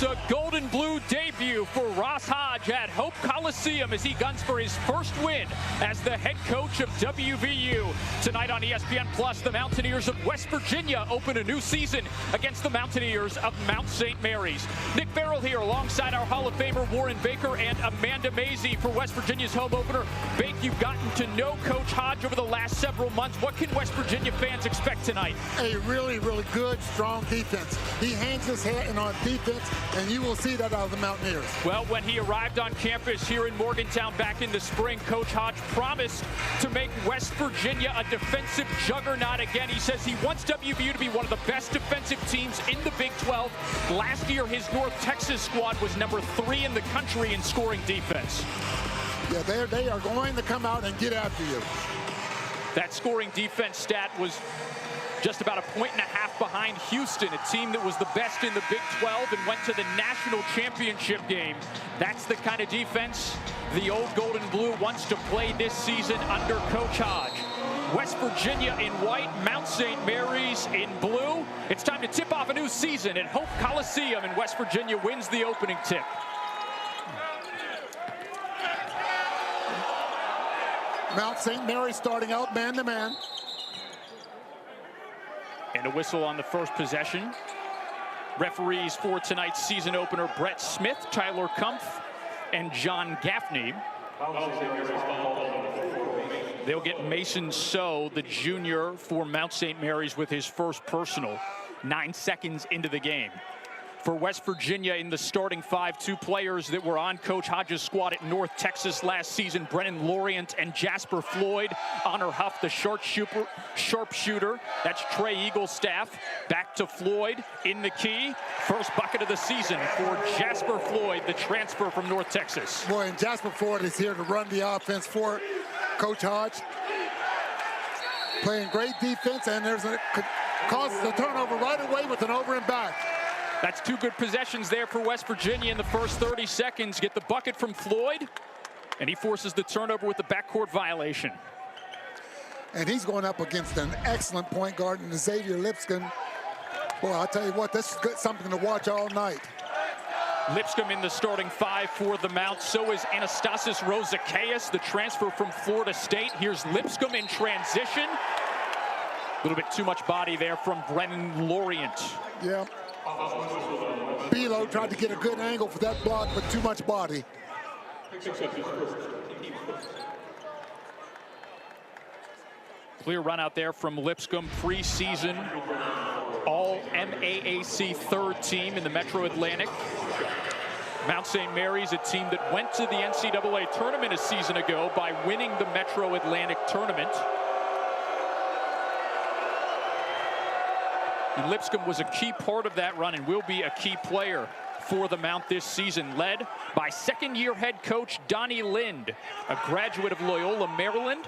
It's a Gold and Blue debut for Ross Hodge at Hope Coliseum as he guns for his first win as the head coach of WVU. Tonight on ESPN Plus, the Mountaineers of West Virginia open a new season against the Mountaineers of Mount St. Mary's. Nick Farrell here alongside our Hall of Famer Warren Baker and Amanda Mazey for West Virginia's home opener. Bake, you've gotten to know Coach Hodge over the last several months. What can West Virginia fans expect tonight? A really, really good, strong defense. He hangs his head in on defense, and you will see that out of the Mountaineers. Well, when he arrived on campus here in Morgantown back in the spring, Coach Hodge promised to make West Virginia a defensive juggernaut again. He says he wants WVU to be one of the best defensive teams in the Big 12. Last year, his North Texas squad was number 3 in the country in scoring defense. Yeah, they are going to come out and get after you. That scoring defense stat was just about 1.5 points behind Houston, a team that was the best in the Big 12 and went to the national championship game. That's the kind of defense the old Gold and Blue wants to play this season under Coach Hodge. West Virginia in white, Mount St. Mary's in blue. It's time to tip off a new season at Hope Coliseum, and West Virginia wins the opening tip. Mount St. Mary's starting out man-to-man. And a whistle on the first possession. Referees for tonight's season opener, Brett Smith, Tyler Kumpf, and John Gaffney. They'll get Mason So, the junior for Mount St. Mary's, with his first personal 9 seconds into the game. For West Virginia in the starting 5, 2 players that were on Coach Hodge's squad at North Texas last season, Brennan Lorient and Jasper Floyd. Honor Huff, the sharpshooter. That's Trey Eaglestaff. Back to Floyd in the key. First bucket of the season for Jasper Floyd, the transfer from North Texas. Boy, and Jasper Floyd is here to run the offense for Coach Hodge. Playing great defense, and causes a turnover right away with an over and back. That's 2 good possessions there for West Virginia in the first 30 seconds. Get the bucket from Floyd, and he forces the turnover with the backcourt violation. And he's going up against an excellent point guard in Xavier Lipscomb. Boy, I'll tell you what, this is something to watch all night. Lipscomb in the starting 5 for the Mount. So is Anastasis Rosakaias, the transfer from Florida State. Here's Lipscomb in transition. A little bit too much body there from Brennan Lorient. Yeah. Belo tried to get a good angle for that block, but too much body. Clear run out there from Lipscomb, preseason all MAAC 3rd team in the Metro Atlantic. Mount St. Mary's, a team that went to the NCAA tournament a season ago by winning the Metro Atlantic tournament. Lipscomb was a key part of that run and will be a key player for the Mount this season, led by second-year head coach Donnie Lind, a graduate of Loyola, Maryland.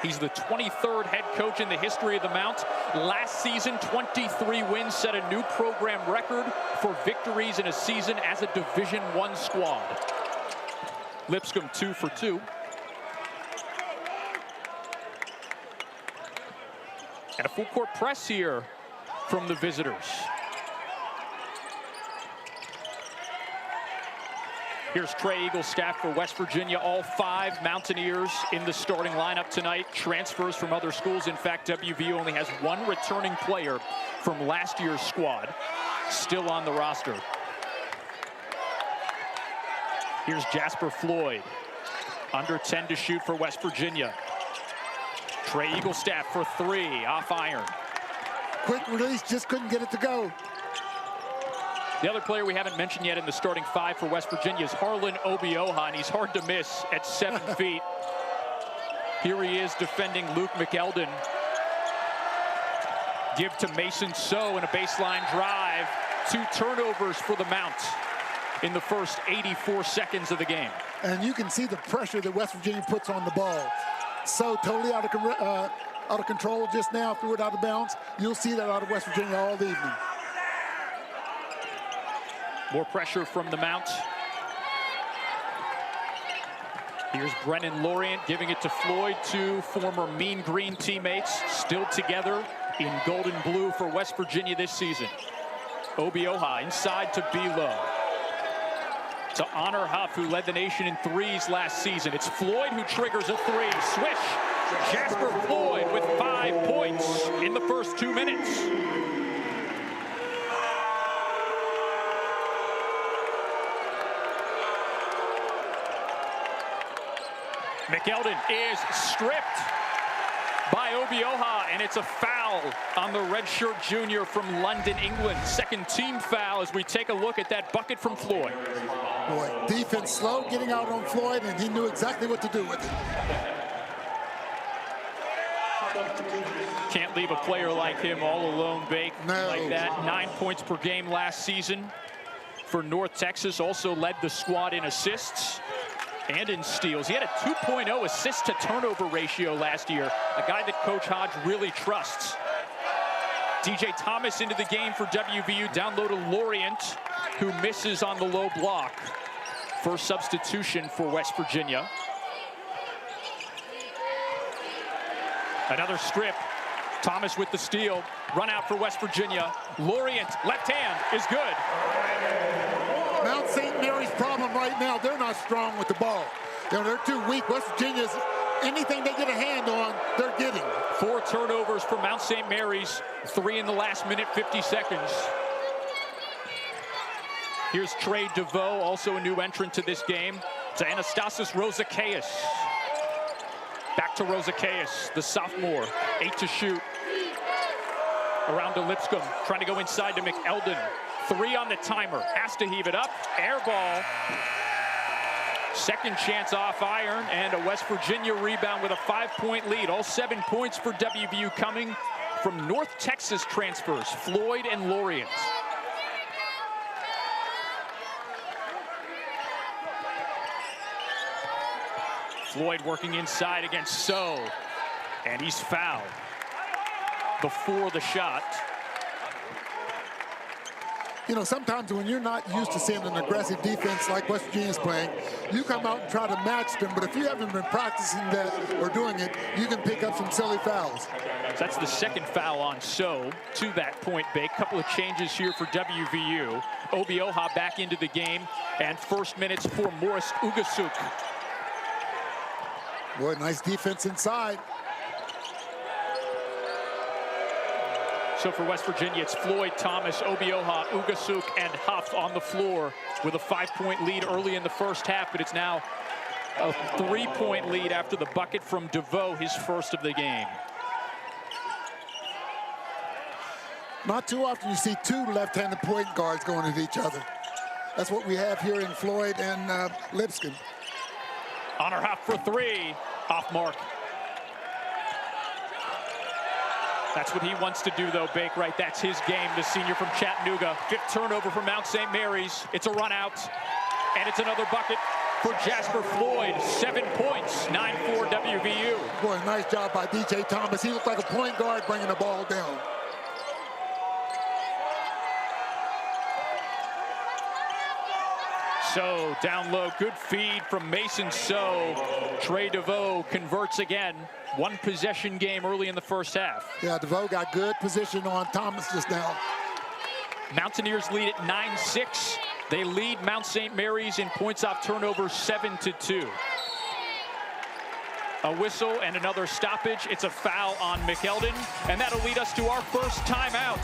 He's the 23rd head coach in the history of the Mount. Last season, 23 wins, set a new program record for victories in a season as a Division I squad. Lipscomb 2 for 2. And a full court press here from the visitors. Here's Trey Eaglestaff for West Virginia. All 5 Mountaineers in the starting lineup tonight. Transfers from other schools. In fact, WVU only has 1 returning player from last year's squad still on the roster. Here's Jasper Floyd. Under 10 to shoot for West Virginia. Trey Eaglestaff for 3, off iron. Quick release, just couldn't get it to go. The other player we haven't mentioned yet in the starting 5 for West Virginia is Harlan Obioha, and he's hard to miss at 7 feet. Here he is defending Luke McElden. Give to Mason So in a baseline drive. 2 turnovers for the Mount in the first 84 seconds of the game. And you can see the pressure that West Virginia puts on the ball. So totally out of control just now, threw it out of bounds. You'll see that out of West Virginia all evening. More pressure from the Mount. Here's Brennan Lorient giving it to Floyd, 2 former Mean Green teammates still together in Gold and Blue for West Virginia this season. Obioha inside to Bilo. To Honor Huff, who led the nation in threes last season. It's Floyd who triggers a three. Swish. Jasper Floyd with 5 points in the first 2 minutes. McElden is stripped by Obioha, and it's a foul on the redshirt junior from London, England. Second team foul as we take a look at that bucket from Floyd. Boy, defense slow getting out on Floyd, and he knew exactly what to do with it. Can't leave a player like him all alone, Bake, no. like that. 9 points per game last season for North Texas. Also led the squad in assists and in steals. He had a 2.0 assist to turnover ratio last year, a guy that Coach Hodge really trusts. DJ Thomas into the game for WVU, down low to Lorient, who misses on the low block. First substitution for West Virginia. Another strip. Thomas with the steal. Run out for West Virginia. Lorient, left hand, is good. Mount St. Mary's problem right now, they're not strong with the ball. They're too weak. West Virginia's, anything they get a hand on, they're getting. 4 turnovers for Mount St. Mary's. 3 in the last minute, 50 seconds. Here's Trey DeVoe, also a new entrant to this game. To Anastasis Rosakeas. Back to Rosakeas, the sophomore. 8 to shoot. Around to Lipscomb, trying to go inside to McElden. 3 on the timer, has to heave it up. Air ball. Second chance off iron, and a West Virginia rebound with a 5-point lead. All 7 points for WVU coming from North Texas transfers, Floyd and Lorient. Floyd working inside against So, and he's fouled before the shot. You know, sometimes when you're not used to seeing an aggressive defense like West Virginia's playing, you come out and try to match them, but if you haven't been practicing that or doing it, you can pick up some silly fouls. So that's the second foul on So. To that point, Bake. Couple of changes here for WVU. Obioha back into the game, and first minutes for Morris Ugasuk. Boy, nice defense inside. So for West Virginia, it's Floyd, Thomas, Obioha, Ugasuk, and Huff on the floor with a 5-point lead early in the first half, but it's now a 3-point lead after the bucket from DeVoe, his first of the game. Not too often you see 2 left-handed point guards going at each other. That's what we have here in Floyd and Lipscomb. Honor Huff for 3, off mark. That's what he wants to do, though, Bake, right? That's his game, the senior from Chattanooga. 5th turnover for Mount St. Mary's. It's a run out, and it's another bucket for Jasper Floyd. 7 points, 9-4 WVU. Boy, nice job by DJ Thomas. He looked like a point guard bringing the ball down. So down low, good feed from Mason So. Trey DeVoe converts again. 1 possession game early in the first half. Yeah, DeVoe got good position on Thomas just now. Mountaineers lead at 9-6. They lead Mount St. Mary's in points off turnover 7-2. A whistle and another stoppage. It's a foul on McElden, and that'll lead us to our first timeout.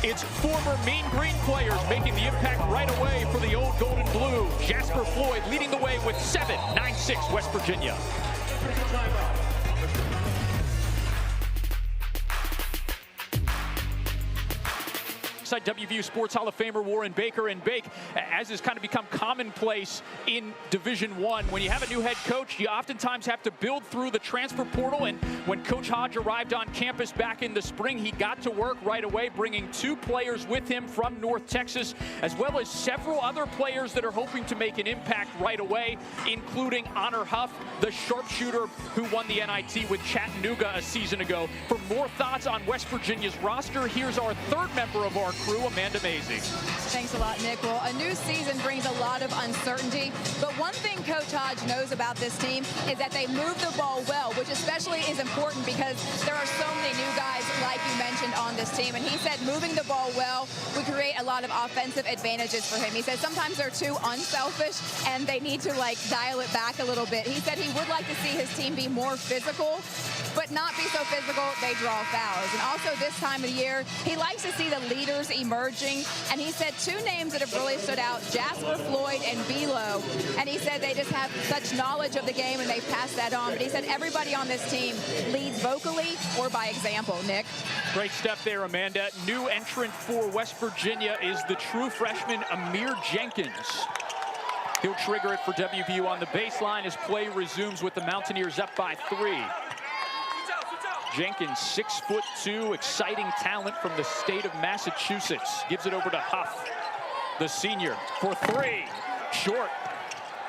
It's former Mean Green players making the impact right away for the old Golden Blue. Jasper Floyd leading the way with 7, 9-6 West Virginia. WVU Sports Hall of Famer Warren Baker. And Bake, as has kind of become commonplace in Division I, when you have a new head coach, you oftentimes have to build through the transfer portal. And when Coach Hodge arrived on campus back in the spring, he got to work right away, bringing 2 players with him from North Texas, as well as several other players that are hoping to make an impact right away, including Honor Huff, the sharpshooter who won the NIT with Chattanooga a season ago. For more thoughts on West Virginia's roster, here's our 3rd member of our crew, Amanda Mazing. Thanks a lot, Nick. Well, a new season brings a lot of uncertainty, but one thing Coach Hodge knows about this team is that they move the ball well, which especially is important because there are so many new guys, like you mentioned, on this team. And he said moving the ball well would create a lot of offensive advantages for him. He said sometimes they're too unselfish and they need to, like, dial it back a little bit. He said he would like to see his team be more physical, but not be so physical they draw fouls. And also this time of the year, he likes to see the leaders emerging. And he said two names that have really stood out, Jasper Floyd and Belo. And he said they just have such knowledge of the game and they pass that on. But he said everybody on this team leads vocally or by example. Nick? Great stuff there, Amanda. New entrant for West Virginia is the true freshman Amir Jenkins. He'll trigger it for WVU on the baseline as play resumes with the Mountaineers up by 3. Jenkins, 6'2", exciting talent from the state of Massachusetts. Gives it over to Huff, the senior, for 3. Short.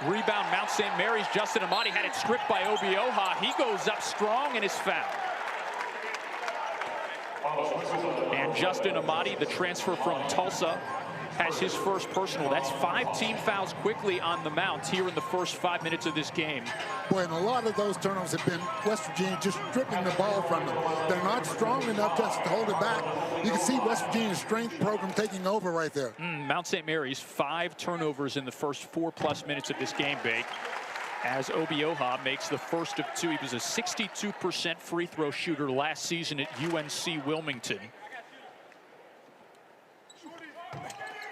Rebound, Mount St. Mary's. Justin Amati had it stripped by Obioha. He goes up strong and is fouled. And Justin Amati, the transfer from Tulsa, has his first personal. That's 5 team fouls quickly on the Mount here in the first 5 minutes of this game. Boy, and a lot of those turnovers have been West Virginia just stripping the ball from them. They're not strong enough just to hold it back. You can see West Virginia's strength program taking over right there. Mount St. Mary's 5 turnovers in the first 4+ minutes of this game, Bake. As Obioha makes the first of 2. He was a 62% free throw shooter last season at UNC Wilmington.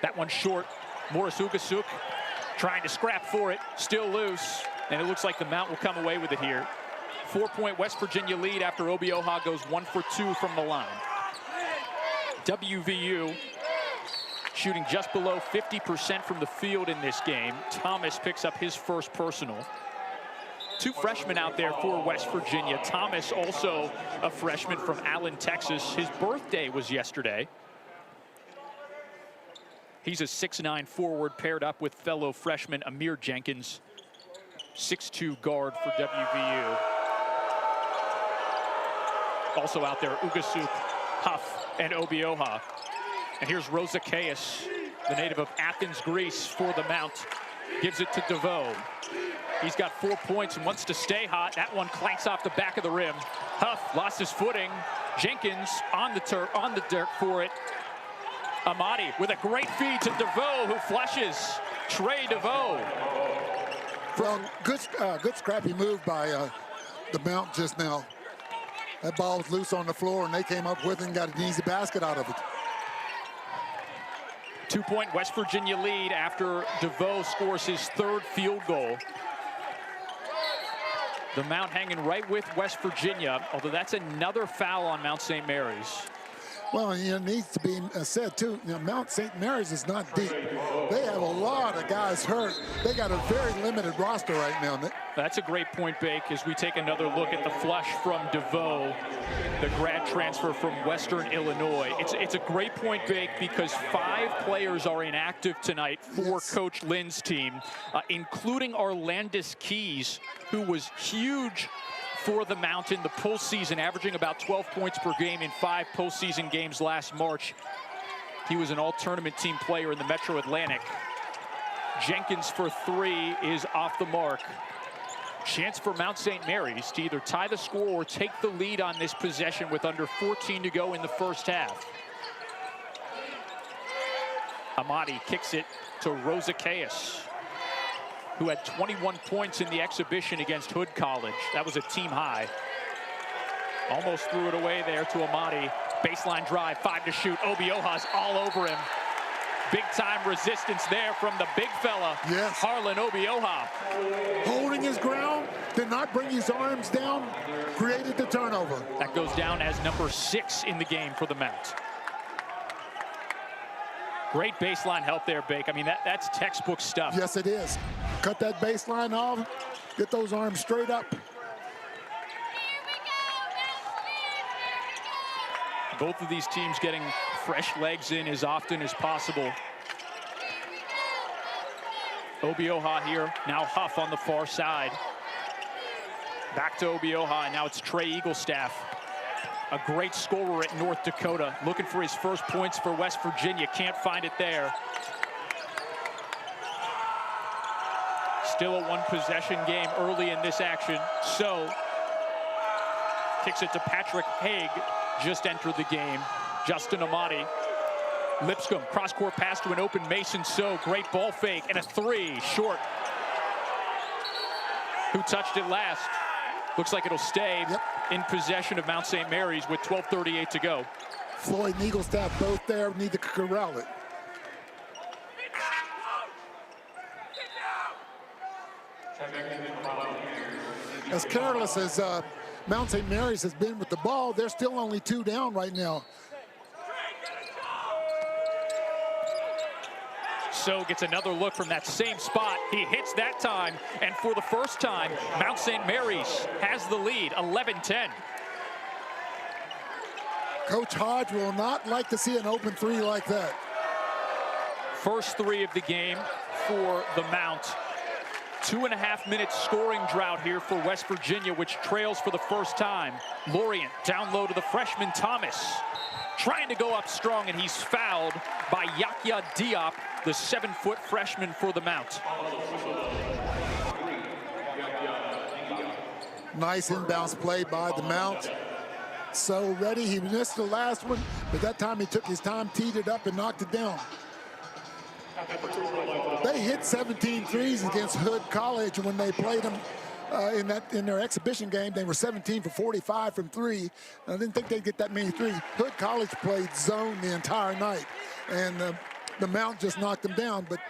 That one short. Morris Ugasuk trying to scrap for it, still loose, and it looks like the Mount will come away with it here. 4-point West Virginia lead after Obioha goes 1 for 2 from the line. WVU shooting just below 50% from the field in this game. Thomas picks up his first personal. 2 freshmen out there for West Virginia. Thomas, also a freshman from Allen, Texas. His birthday was yesterday. He's a 6'9" forward paired up with fellow freshman Amir Jenkins, 6'2" guard for WVU. Also out there, Ugasuk, Huff, and Obioha. And here's Rosakaias, the native of Athens, Greece, for the Mount. Gives it to DeVoe. He's got 4 points and wants to stay hot. That one clanks off the back of the rim. Huff lost his footing. Jenkins on the dirt for it. Amati with a great feed to DeVoe, who flushes. Trey DeVoe. Well, good scrappy move by the Mount just now. That ball was loose on the floor, and they came up with it and got an easy basket out of it. 2-point West Virginia lead after DeVoe scores his 3rd field goal. The Mount hanging right with West Virginia, although that's another foul on Mount St. Mary's. Well, it needs to be said, too, Mount St. Mary's is not deep. They have a lot of guys hurt. They got a very limited roster right now, Nick. That's a great point, Bake, as we take another look at the flush from DeVoe, the grad transfer from Western Illinois. It's a great point, Bake, because 5 players are inactive tonight for Coach Lynn's team, including Arlandis Keys, who was huge for the Mount in the postseason, averaging about 12 points per game in 5 postseason games last March. He was an all-tournament team player in the Metro Atlantic. Jenkins for 3 is off the mark. Chance for Mount St. Mary's to either tie the score or take the lead on this possession with under 14 to go in the first half. Amati kicks it to Rosakaias, who had 21 points in the exhibition against Hood College. That was a team high. Almost threw it away there to Amati. Baseline drive, 5 to shoot. Obioha's all over him. Big time resistance there from the big fella, Harlan Obioha. Holding his ground, did not bring his arms down, created the turnover. That goes down as number 6 in the game for the Mount. Great baseline help there, Bake. I mean, that's textbook stuff. Yes, it is. Cut that baseline off, get those arms straight up. Both of these teams getting fresh legs in as often as possible. Obioha here, now Huff on the far side. Back to Obioha, and now it's Trey Eaglestaff. a great scorer at North Dakota. Looking for his first points for West Virginia. Can't find it there. Still a one-possession game early in this action. So kicks it to Patrick Haig, just entered the game. Justin Amati. Lipscomb, cross-court pass to an open Mason So. Great ball fake, and a three, short. Who touched it last? Looks like it'll stay in possession of Mount St. Mary's with 12:38 to go. Floyd and Eaglestaff both there, need to corral it. As careless as Mount St. Mary's has been with the ball, they're still only 2 down right now. So gets another look from that same spot. He hits that time, and for the first time, Mount St. Mary's has the lead, 11-10. Coach Hodge will not like to see an open three like that. First three of the game for the Mount. 2.5 minute scoring drought here for West Virginia, which trails for the first time. Lorient down low to the freshman Thomas. Trying to go up strong, and he's fouled by Yahya Diop, the 7-foot freshman for the Mount. Nice inbounds play by the Mount. So ready, he missed the last one, but that time he took his time, teed it up, and knocked it down. They hit 17 threes against Hood College when they played them in their exhibition game. They were 17 for 45 from 3. I didn't think they'd get that many threes. Hood College played zone the entire night, and the Mount just knocked them down, but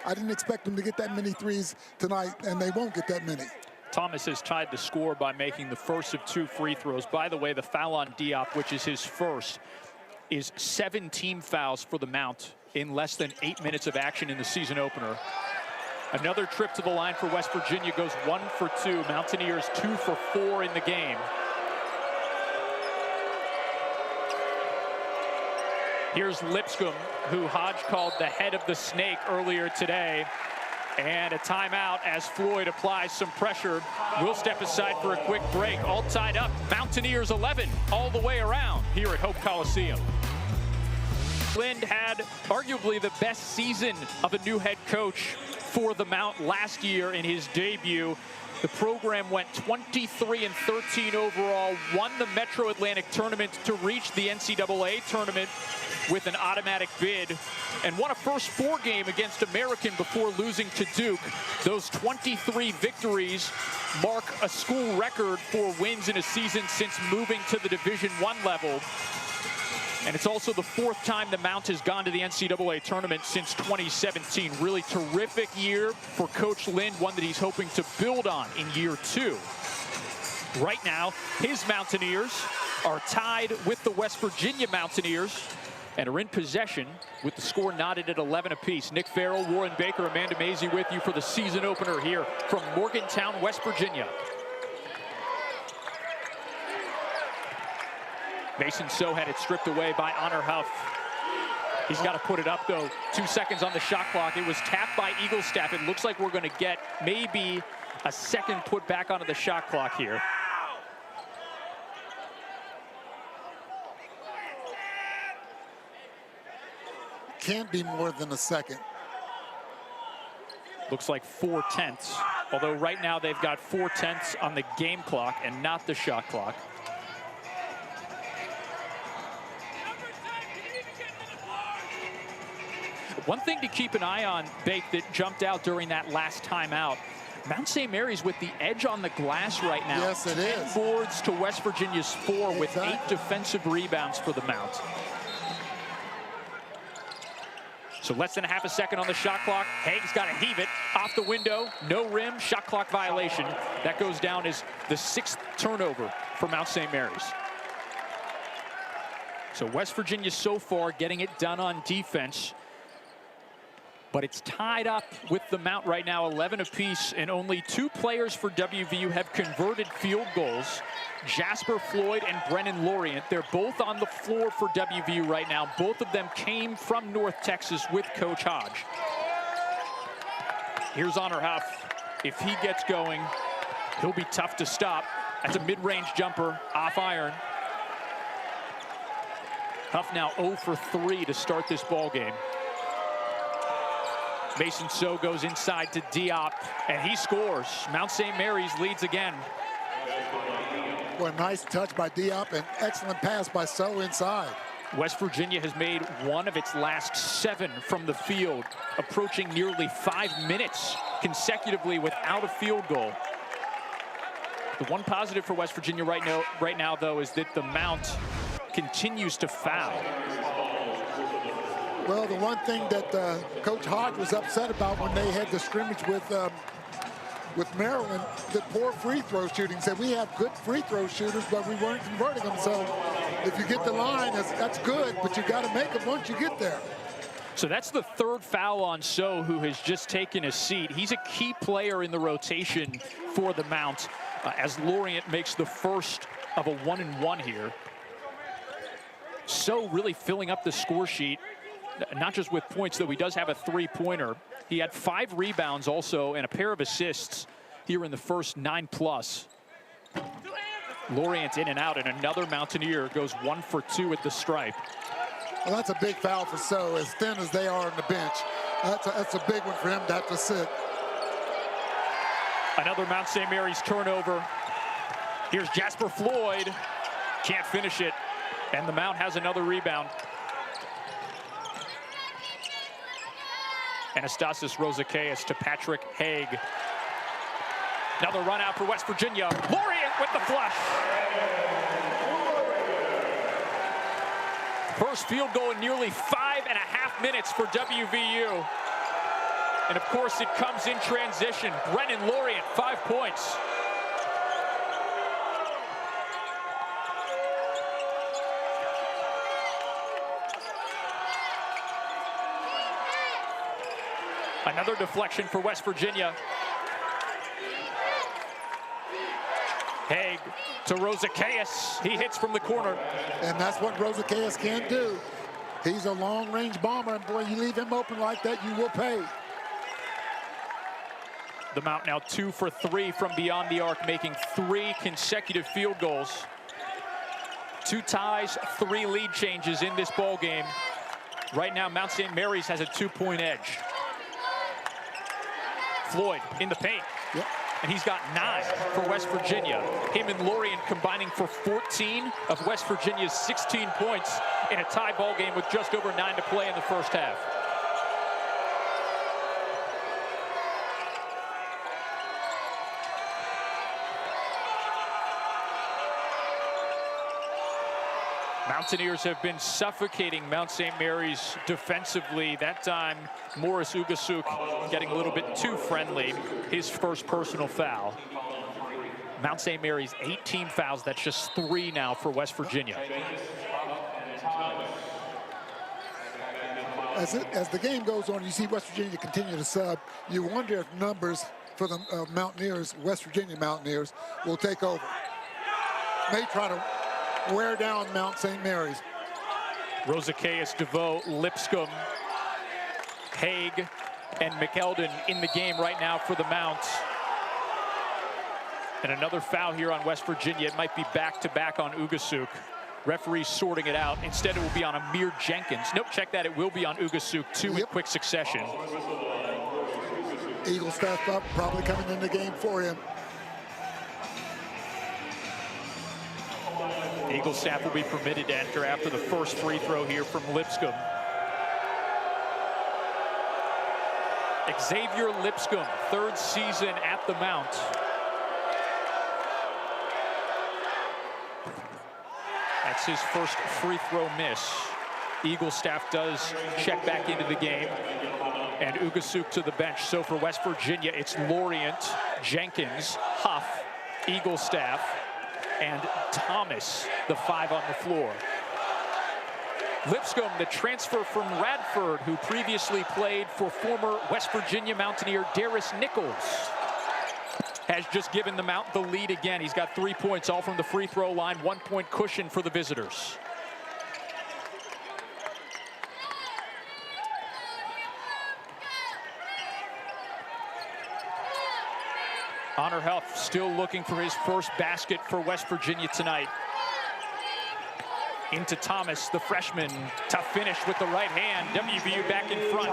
I didn't expect them to get that many threes tonight, and they won't get that many. Thomas has tied the score by making the first of 2 free throws. By the way, the foul on Diop, which is his first, is 7 team fouls for the Mount in less than 8 minutes of action in the season opener. Another trip to the line for West Virginia goes 1 for 2. Mountaineers 2 for 4 in the game. Here's Lipscomb, who Hodge called the head of the snake earlier today. And a timeout as Floyd applies some pressure. We'll step aside for a quick break. All tied up. Mountaineers 11 all the way around here at Hope Coliseum. Lind had arguably the best season of a new head coach for the Mount last year in his debut. The program went 23-13 overall, won the Metro Atlantic tournament to reach the NCAA tournament with an automatic bid, and won a first 4 game against American before losing to Duke. Those 23 victories mark a school record for wins in a season since moving to the Division I level. And it's also the 4th time the Mount has gone to the NCAA tournament since 2017. Really terrific year for Coach Lind, one that he's hoping to build on in year 2. Right now, his Mountaineers are tied with the West Virginia Mountaineers and are in possession with the score knotted at 11 apiece. Nick Farrell, Warren Baker, Amanda Mazey with you for the season opener here from Morgantown, West Virginia. Mason So had it stripped away by Honor Huff. He's got to put it up, though. 2 seconds on the shot clock. It was tapped by Eaglestaff. It looks like we're going to get maybe a second put back onto the shot clock here. Can't be more than a second. Looks like 4/10. Although right now they've got 4/10 on the game clock and not the shot clock. One thing to keep an eye on, Bake, that jumped out during that last timeout. Mount St. Mary's with the edge on the glass right now. Yes, it is. 10 boards to West Virginia's 4 with 8 defensive rebounds for the Mount. So less than half a second on the shot clock. Haig's got to heave it off the window. No rim, shot clock violation. That goes down as the 6th turnover for Mount St. Mary's. So West Virginia so far getting it done on defense. But it's tied up with the Mount right now, 11 apiece, and only 2 players for WVU have converted field goals. Jasper Floyd and Brennan Lorient. They're both on the floor for WVU right now. Both of them came from North Texas with Coach Hodge. Here's Honor Huff. If he gets going, he'll be tough to stop. That's a mid-range jumper off iron. Huff now 0 for 3 to start this ball game. Mason So goes inside to Diop, and he scores. Mount St. Mary's leads again. Well, nice touch by Diop and excellent pass by So inside. West Virginia has made 1 of its last 7 from the field, approaching nearly 5 minutes consecutively without a field goal. The one positive for West Virginia right now, though, is that the Mount continues to foul. Well, the one thing that Coach Hodge was upset about when they had the scrimmage with Maryland, the poor free throw shooting. Said we have good free throw shooters, but we weren't converting them. So if you get the line, that's good, but you got to make them once you get there. So that's the 3rd foul on So, who has just taken a seat. He's a key player in the rotation for the Mount as Lorient makes the first of a 1-and-1 here. So really filling up the score sheet, not just with points, though he does have a 3-pointer. He had 5 rebounds also and a pair of assists here in the first 9+. Lorient in and out, and another Mountaineer goes 1 for 2 at the stripe. Well, that's a big foul for So, as thin as they are on the bench. That's a big one for him to have to sit. Another Mount St. Mary's turnover. Here's Jasper Floyd. Can't finish it. And the Mount has another rebound. Anastasis Rosakais to Patrick Haig. Another run out for West Virginia. Lorient with the flush. First field goal in nearly 5.5 minutes for WVU. And of course it comes in transition. Brennan Lorient, 5 points. Another deflection for West Virginia. Haig to Rosakais. He hits from the corner. And that's what Rosakais can do. He's a long-range bomber, and boy, you leave him open like that, you will pay. The Mount now 2 for 3 from beyond the arc, making 3 consecutive field goals. 2 ties, 3 lead changes in this ball game. Right now, Mount St. Mary's has a 2-point edge. Floyd in the paint. Yep. And he's got 9 for West Virginia. Him and Lorient combining for 14 of West Virginia's 16 points in a tie ball game with just over 9 to play in the first half. Mountaineers have been suffocating Mount St. Mary's defensively. That time, Morris Ugasuk getting a little bit too friendly. His first personal foul. Mount St. Mary's 18 fouls. That's just 3 now for West Virginia. As the game goes on, you see West Virginia continue to sub. You wonder if numbers for the Mountaineers, West Virginia Mountaineers, will take over. May try to wear down Mount St. Mary's. Rosakais, DeVoe, Lipscomb, Haig, and McElden in the game right now for the Mounts. And another foul here on West Virginia. It might be back-to-back on Ugasuk. Referee sorting it out. Instead, it will be on Amir Jenkins. Nope, check that. It will be on Ugasuk. 2 in quick succession. Eagle staff up, probably coming in the game for him. Eagle staff will be permitted to enter after the first free throw here from Lipscomb. Xavier Lipscomb, 3rd season at the Mount. That's his first free throw miss. Eagle staff does check back into the game. And Ugasuk to the bench. So for West Virginia, it's Lorient, Jenkins, Huff, Eagle staff, and Thomas, the 5 on the floor. Lipscomb, the transfer from Radford, who previously played for former West Virginia Mountaineer Darius Nichols, has just given the Mount the lead again. He's got 3 points, all from the free throw line, 1-point cushion for the visitors. Honor Huff still looking for his first basket for West Virginia tonight. Into Thomas, the freshman. Tough finish with the right hand. WVU back in front.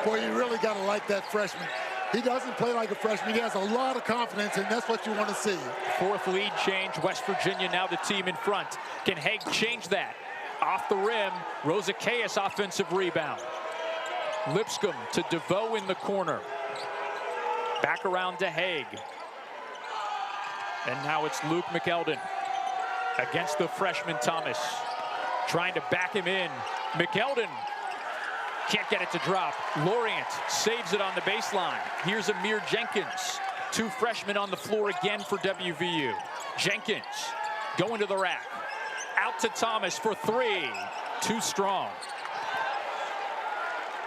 Boy, you really got to like that freshman. He doesn't play like a freshman. He has a lot of confidence, and that's what you want to see. Fourth lead change. West Virginia now the team in front. Can Haig change that? Off the rim. Rosakayas offensive rebound. Lipscomb to DeVoe in the corner. Back around to Haig. And now it's Luke McElden against the freshman Thomas. Trying to back him in. McElden can't get it to drop. Lorient saves it on the baseline. Here's Amir Jenkins. Two freshmen on the floor again for WVU. Jenkins going to the rack. Out to Thomas for three. Too strong.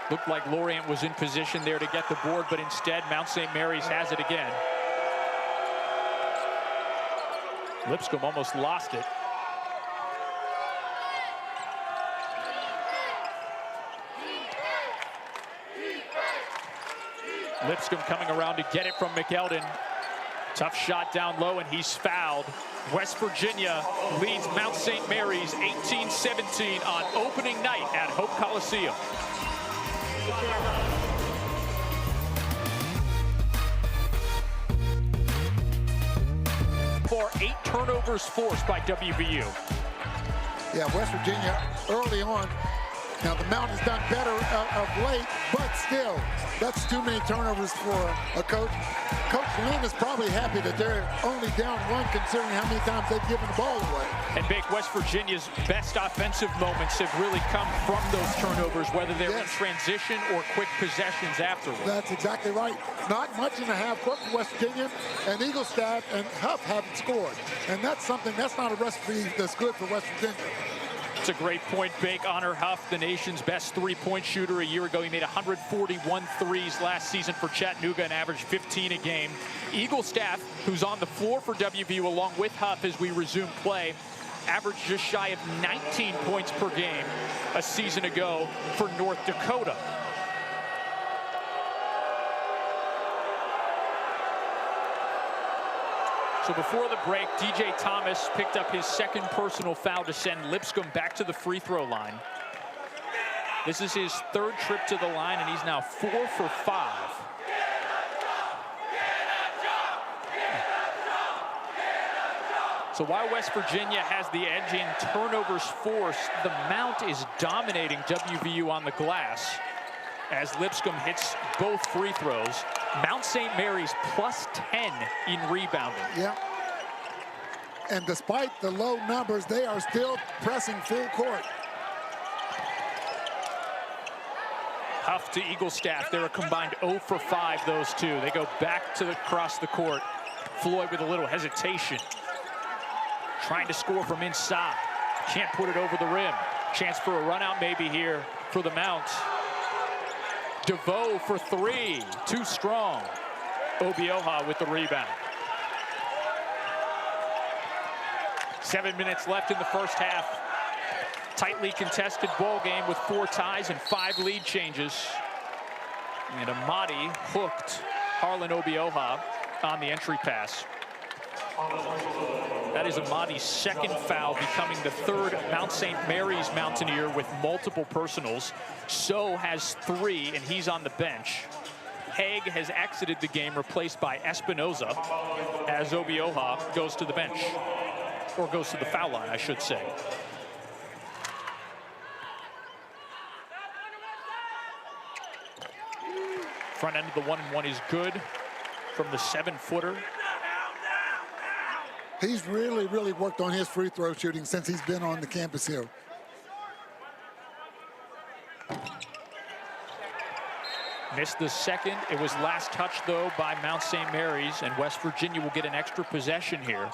Looked like Lorient was in position there to get the board, but instead Mount St. Mary's has it again. Lipscomb almost lost it. Lipscomb coming around to get it from McElden. Tough shot down low, and he's fouled. West Virginia leads Mount St. Mary's 18-17 on opening night at Hope Coliseum. For 8 turnovers forced by WVU. Yeah, West Virginia early on. Now the Mount has done better of late, but still, that's too many turnovers for a coach. Coach Lynn is probably happy that they're only down one, considering how many times they've given the ball away. And Bake, West Virginia's best offensive moments have really come from those turnovers, whether they're in transition or quick possessions afterwards. That's exactly right. Not much in the half court for West Virginia, and Eaglestaff and Huff haven't scored. And that's something, that's not a recipe that's good for West Virginia. It's a great point, Bake. Honor Huff, the nation's best three-point shooter. A year ago, he made 141 threes last season for Chattanooga and averaged 15 a game. Eaglestaff, who's on the floor for WVU along with Huff as we resume play, averaged just shy of 19 points per game a season ago for North Dakota. So before the break, DJ Thomas picked up his second personal foul to send Lipscomb back to the free throw line. This is his third trip to the line, and he's now 4 for 5. So while West Virginia has the edge in turnovers forced, the Mount is dominating WVU on the glass as Lipscomb hits both free throws. Mount St. Mary's plus 10 in rebounding. Yeah. And despite the low numbers, they are still pressing full court. Huff to Eaglestaff. They're a combined 0 for 5, those two. They go back to across the court. Floyd with a little hesitation. Trying to score from inside. Can't put it over the rim. Chance for a run out maybe here for the Mount. DeVoe for 3, too strong. Obioha with the rebound. 7 minutes left in the first half. Tightly contested ball game with 4 ties and 5 lead changes. And Amadi hooked Harlan Obioha on the entry pass. That is Amadi's second foul, becoming the third Mount St. Mary's Mountaineer with multiple personals. So has 3, and he's on the bench. Haig has exited the game, replaced by Espinoza, as Obioha goes to the bench. Or goes to the foul line, I should say. Front end of the 1-and-1 is good from the 7-footer. He's really worked on his free throw shooting since he's been on the campus here. Missed the second. It was last touched, though, by Mount St. Mary's, and West Virginia will get an extra possession here.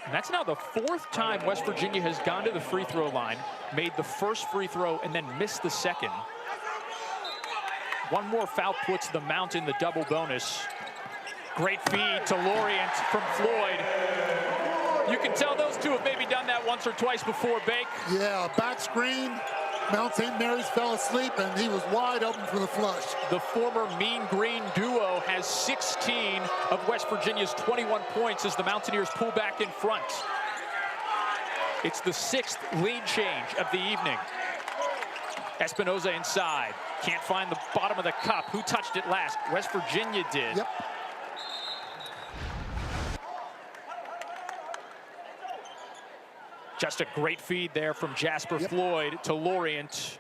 And that's now the 4th time West Virginia has gone to the free throw line, made the first free throw, and then missed the second. One more foul puts the Mount in the double bonus. Great feed to Lorient from Floyd. You can tell those two have maybe done that once or twice before, Bake. Yeah, back screen, Mount St. Mary's fell asleep, and he was wide open for the flush. The former Mean Green duo has 16 of West Virginia's 21 points as the Mountaineers pull back in front. It's the 6th lead change of the evening. Espinoza inside. Can't find the bottom of the cup. Who touched it last? West Virginia did. Yep. Just a great feed there from Jasper Floyd to Lorient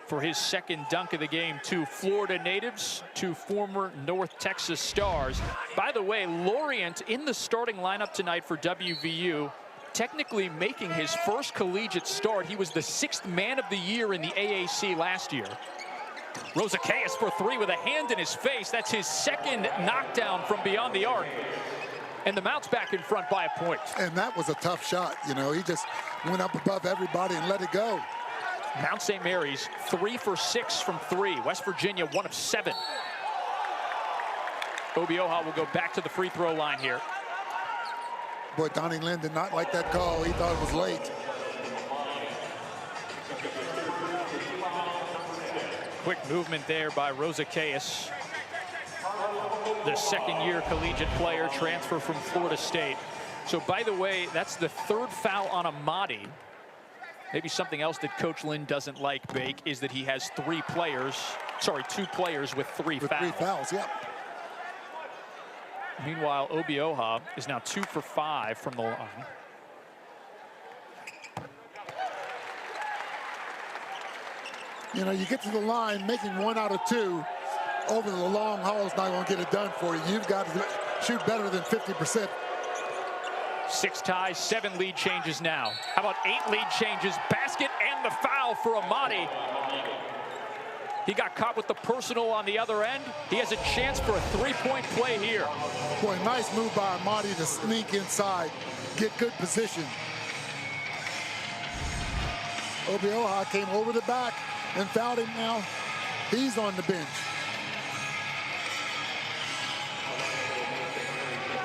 for his second dunk of the game. 2 Florida natives, 2 former North Texas stars. By the way, Lorient in the starting lineup tonight for WVU, technically making his first collegiate start. He was the 6th man of the year in the AAC last year. Rosakayas for 3 with a hand in his face. That's his 2nd knockdown from beyond the arc. And the Mounts back in front by a point. And that was a tough shot. You know, he just went up above everybody and let it go. Mount St. Mary's 3 for 6 from 3. West Virginia 1 of 7. Obioha will go back to the free throw line here. Boy, Donnie Lynn did not like that call. He thought it was late. Quick movement there by Rosakayas, the 2nd-year collegiate player, transfer from Florida State. So, by the way, that's the 3rd foul on Amadi. Maybe something else that Coach Lynn doesn't like, Bake, is that he has 2 players with 3 fouls. 3 fouls, yep. Meanwhile, Obioha is now 2 for 5 from the line. You know, you get to the line, making 1 out of 2 over the long haul is not going to get it done for you. You've got to shoot better than 50%. 6 ties, 7 lead changes now. How about 8 lead changes? Basket and the foul for Amadi. He got caught with the personal on the other end. He has a chance for a 3-point play here. Boy, nice move by Amadi to sneak inside, get good position. Obioha came over the back and fouled him now. He's on the bench.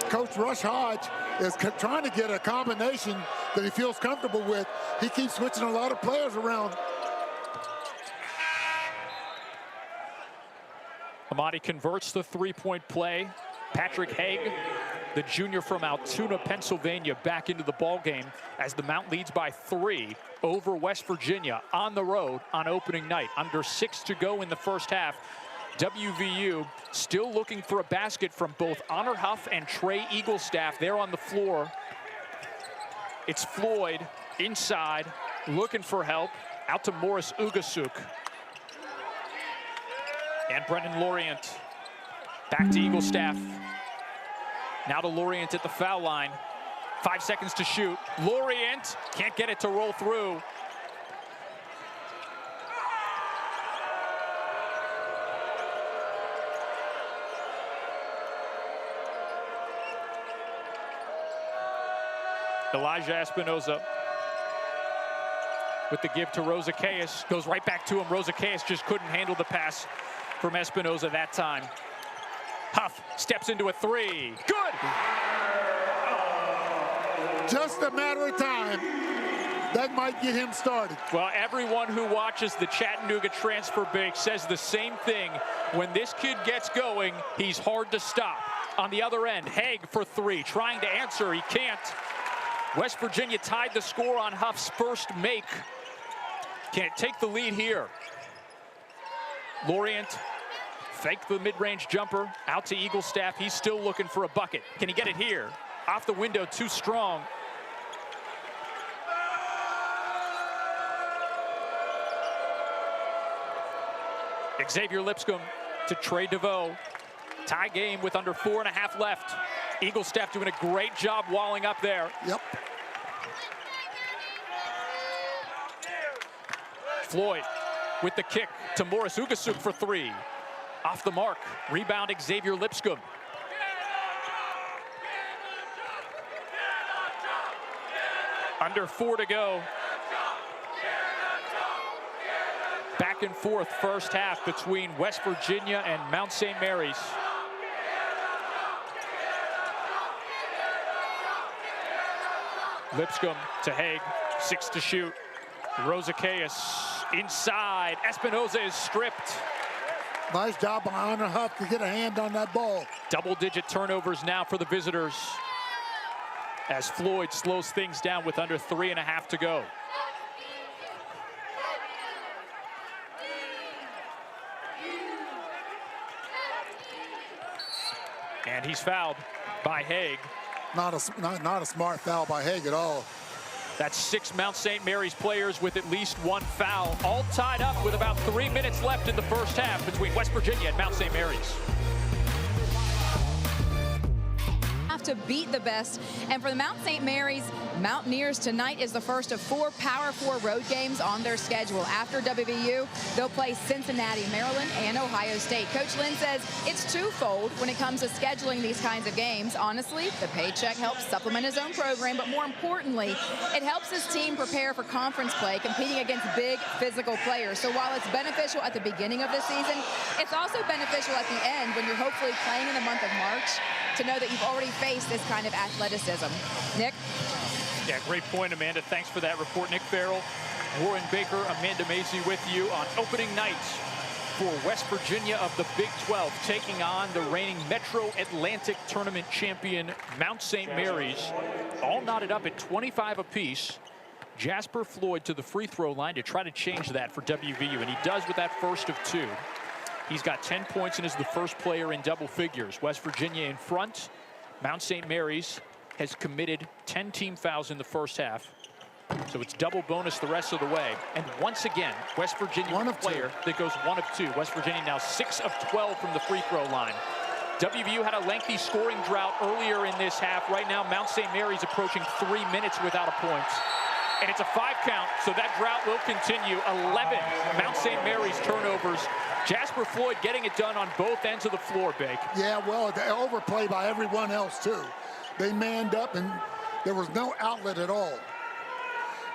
Coach Rush Hodge is trying to get a combination that he feels comfortable with. He keeps switching a lot of players around. Amadi converts the 3-point play. Patrick Haig, the junior from Altoona, Pennsylvania, back into the ballgame as the Mount leads by 3 over West Virginia on the road on opening night. Under 6 to go in the first half. WVU still looking for a basket from both Honor Huff and Trey Eaglestaff there on the floor. It's Floyd inside, looking for help. Out to Morris Ugasuk. And Brendan Lorient. Back to Eaglestaff. Now to Lorient at the foul line. 5 seconds to shoot. Lorient can't get it to roll through. Elijah Espinoza with the give to Rosakayas. Goes right back to him. Rosakayas just couldn't handle the pass from Espinoza that time. Huff steps into a 3. Good! Just a matter of time. That might get him started. Well, everyone who watches the Chattanooga transfer bake says the same thing. When this kid gets going, he's hard to stop. On the other end, Haig for 3. Trying to answer, he can't. West Virginia tied the score on Huff's first make. Can't take the lead here. Lorient faked the mid-range jumper out to Eaglestaff. He's still looking for a bucket. Can he get it here? Off the window, too strong. Xavier Lipscomb to Trey DeVoe. Tie game with under 4.5 left. Eaglestaff doing a great job walling up there. Yep. Floyd with the kick to Morris Ugasuk for 3. Off the mark. Rebound Xavier Lipscomb. Under 4 to go. Back and forth first half between West Virginia and Mount St. Mary's. Lipscomb to Haig, 6 to shoot. Rosakayas Inside, Espinoza is stripped. Nice job by Honor Huff to get a hand on that ball. Double-digit turnovers now for the visitors as Floyd slows things down with under 3.5 to go. And he's fouled by Haig. Not a smart foul by Haig at all. That's 6 Mount St. Mary's players with at least 1 foul, all tied up with about 3 minutes left in the first half between West Virginia and Mount St. Mary's. To beat the best. And for the Mount St. Mary's Mountaineers, tonight is the first of 4 Power 4 road games on their schedule. After WVU, they'll play Cincinnati, Maryland, and Ohio State. Coach Lynn says it's twofold when it comes to scheduling these kinds of games. Honestly, the paycheck helps supplement his own program, but more importantly, it helps his team prepare for conference play, competing against big physical players. So while it's beneficial at the beginning of the season, it's also beneficial at the end when you're hopefully playing in the month of March, to know that you've already faced this kind of athleticism. Nick? Yeah, great point, Amanda. Thanks for that report. Nick Farrell, Warren Baker, Amanda Mazie with you on opening night for West Virginia of the Big 12, taking on the reigning Metro Atlantic Tournament champion Mount St. Mary's. All knotted up at 25 apiece. Jasper Floyd to the free throw line to try to change that for WVU, and he does with that first of 2. He's got 10 points and is the first player in double figures. West Virginia in front. Mount St. Mary's has committed 10 team fouls in the first half. So it's double bonus the rest of the way. And once again, West Virginia player that goes 1 of 2. West Virginia now 6 of 12 from the free throw line. WVU had a lengthy scoring drought earlier in this half. Right now, Mount St. Mary's approaching 3 minutes without a point. And it's a 5 count, so that drought will continue. 11 Mount St. Mary's turnovers. Jasper Floyd getting it done on both ends of the floor, Bake. Yeah, well, the overplay by everyone else, too. They manned up, and there was no outlet at all.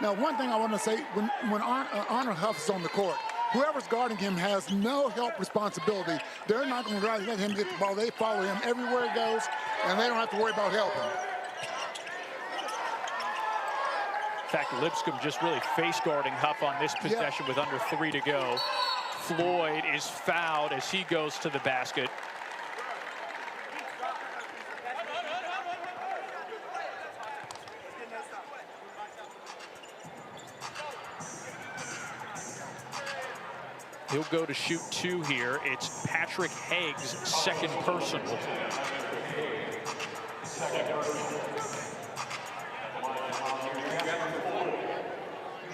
Now, one thing I want to say, when Honor Huff is on the court, whoever's guarding him has no help responsibility. They're not going to let him get the ball. They follow him everywhere he goes, and they don't have to worry about helping. In fact, Lipscomb just really face guarding Huff on this possession with under 3 to go. Floyd is fouled as he goes to the basket. He'll go to shoot 2 here. It's Patrick Haig's second personal.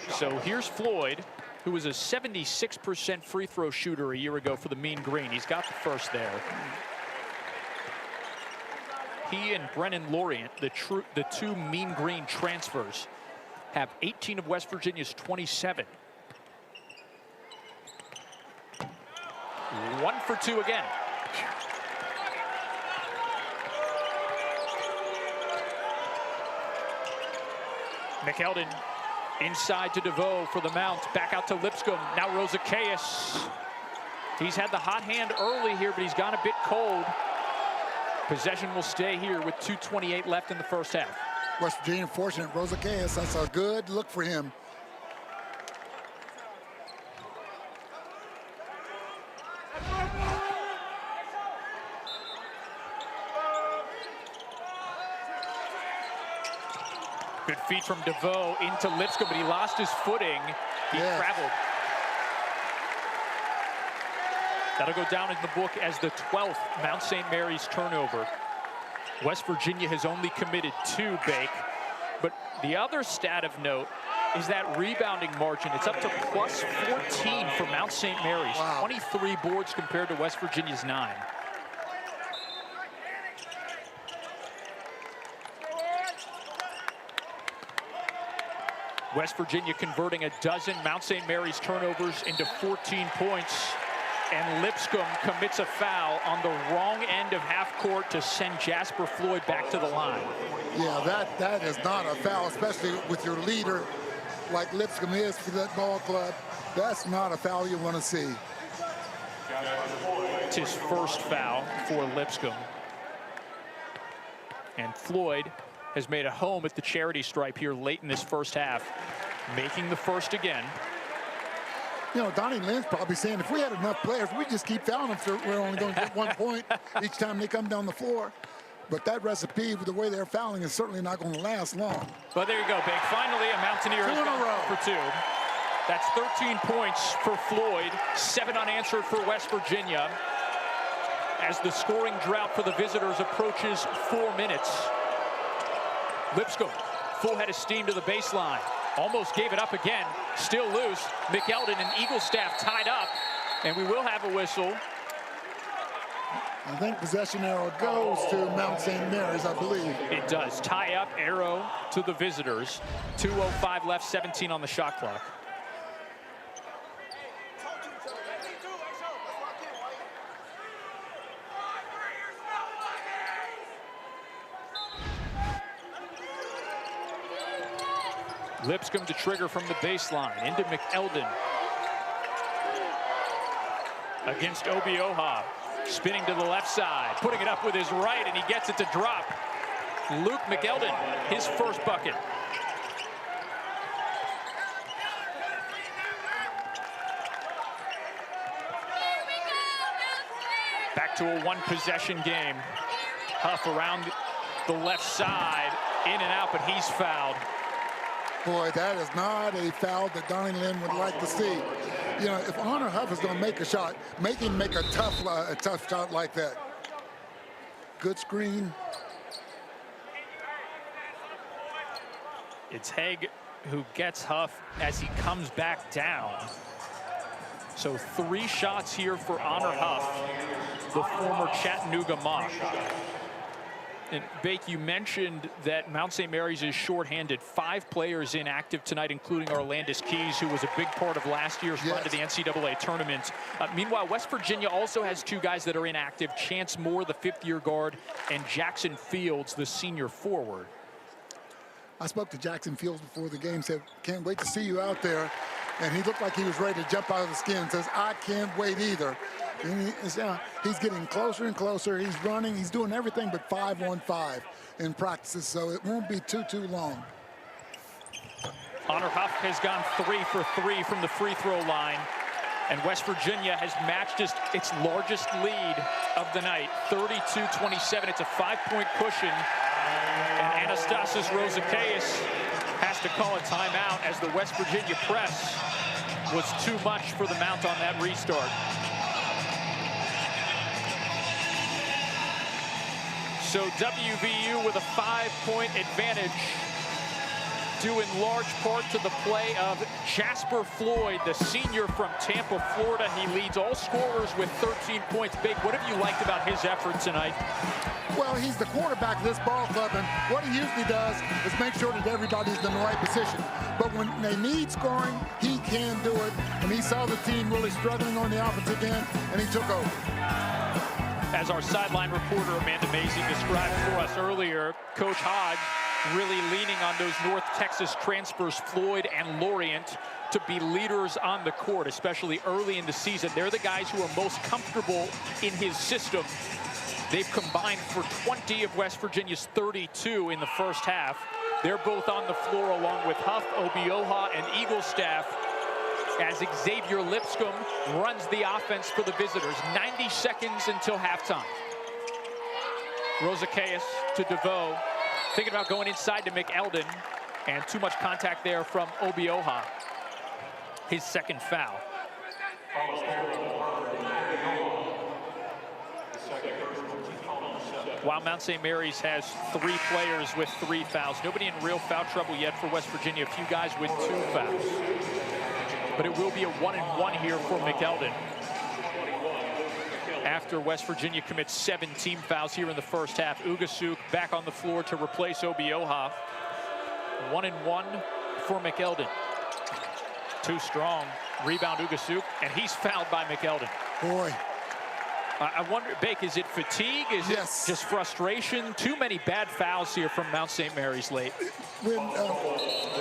So here's Floyd, who was a 76% free throw shooter a year ago for the Mean Green. He's got the first there. He and Brennan Lorient, the 2 Mean Green transfers, have 18 of West Virginia's 27. 1 for 2 again. McElden inside to DeVoe for the Mount. Back out to Lipscomb. Now Rosakayas. He's had the hot hand early here, but he's gone a bit cold. Possession will stay here with 2:28 left in the first half. West Virginia fortunate. Rosakayas, that's a good look for him. Good feed from DeVoe into Lipscomb, but he lost his footing. He traveled. That'll go down in the book as the 12th Mount St. Mary's turnover. West Virginia has only committed 2, Bake. But the other stat of note is that rebounding margin. It's up to plus 14 for Mount St. Mary's. Wow. 23 boards compared to West Virginia's 9. West Virginia converting a dozen Mount St. Mary's turnovers into 14 points. And Lipscomb commits a foul on the wrong end of half court to send Jasper Floyd back to the line. Yeah, that is not a foul, especially with your leader like Lipscomb is for that ball club. That's not a foul you want to see. It's his first foul for Lipscomb. And Floyd has made a home at the charity stripe here late in this first half, making the first again. You know, Donnie Lynn's probably saying if we had enough players, we just keep fouling them, so we're only going to get 1 point each time they come down the floor. But that recipe, with the way they're fouling, is certainly not going to last long. But there you go, Big. Finally, a Mountaineer has gone for 2. That's 13 points for Floyd, 7 unanswered for West Virginia, as the scoring drought for the visitors approaches 4 minutes. Lipscomb, full head of steam to the baseline. Almost gave it up again. Still loose. McElden and Eaglestaff tied up, and we will have a whistle. I think possession arrow goes to Mount St. Mary's, I believe. It does. Tie up arrow to the visitors. 2:05 left, 17 on the shot clock. Lipscomb to trigger from the baseline into McElden. Against Obioha. Spinning to the left side, putting it up with his right, and he gets it to drop. Luke McElden, his first bucket. Back to a one-possession game. Huff around the left side, in and out, but he's fouled. Boy, that is not a foul that Donnie Lynn would like to see. You know, if Honor Huff is going to make a shot, make him make a tough shot like that. Good screen. It's Haig who gets Huff as he comes back down. So 3 shots here for Honor Huff, the former Chattanooga Mock. And Bake, you mentioned that Mount St. Mary's is shorthanded. 5 players inactive tonight, including Arlandis Keys, who was a big part of last year's run to the NCAA tournament. Meanwhile, West Virginia also has 2 guys that are inactive. Chance Moore, the 5th-year guard, and Jackson Fields, the senior forward. I spoke to Jackson Fields before the game, said, can't wait to see you out there. And he looked like he was ready to jump out of the skin. Says, I can't wait either. And he's getting closer and closer. He's running. He's doing everything but 5-on-5 in practices, so it won't be too long. Honor Huff has gone 3 for 3 from the free throw line. And West Virginia has matched its largest lead of the night, 32-27. It's a 5-point cushion. And Anastasis Rosakais has to call a timeout as the West Virginia press was too much for the Mount on that restart. So WVU with a 5-point advantage, due in large part to the play of Jasper Floyd, the senior from Tampa, Florida. He leads all scorers with 13 points. Big, what have you liked about his effort tonight? Well, he's the quarterback of this ball club, and what he usually does is make sure that everybody's in the right position. But when they need scoring, he can do it. And he saw the team really struggling on the offensive end, and he took over. As our sideline reporter Amanda Mazie described for us earlier, Coach Hodge really leaning on those North Texas transfers, Floyd and Lorient, to be leaders on the court, especially early in the season. They're the guys who are most comfortable in his system. They've combined for 20 of West Virginia's 32 in the first half. They're both on the floor along with Huff, Obioha, and Eaglestaff, as Xavier Lipscomb runs the offense for the visitors. 90 seconds until halftime. Rosakais to DeVoe, thinking about going inside to McElden, and too much contact there from Obioha. His second foul. While Mount St. Mary's has 3 players with 3 fouls. Nobody in real foul trouble yet for West Virginia. A few guys with 2 fouls. But it will be a 1-and-1 here for McElden, after West Virginia commits 7 team fouls here in the first half. Ugasuk back on the floor to replace Obioha. 1-and-1 for McElden. Too strong. Rebound Ugasuk, and he's fouled by McElden. Boy. I wonder, Bake, is it fatigue? Is it just frustration? Too many bad fouls here from Mount St. Mary's late. When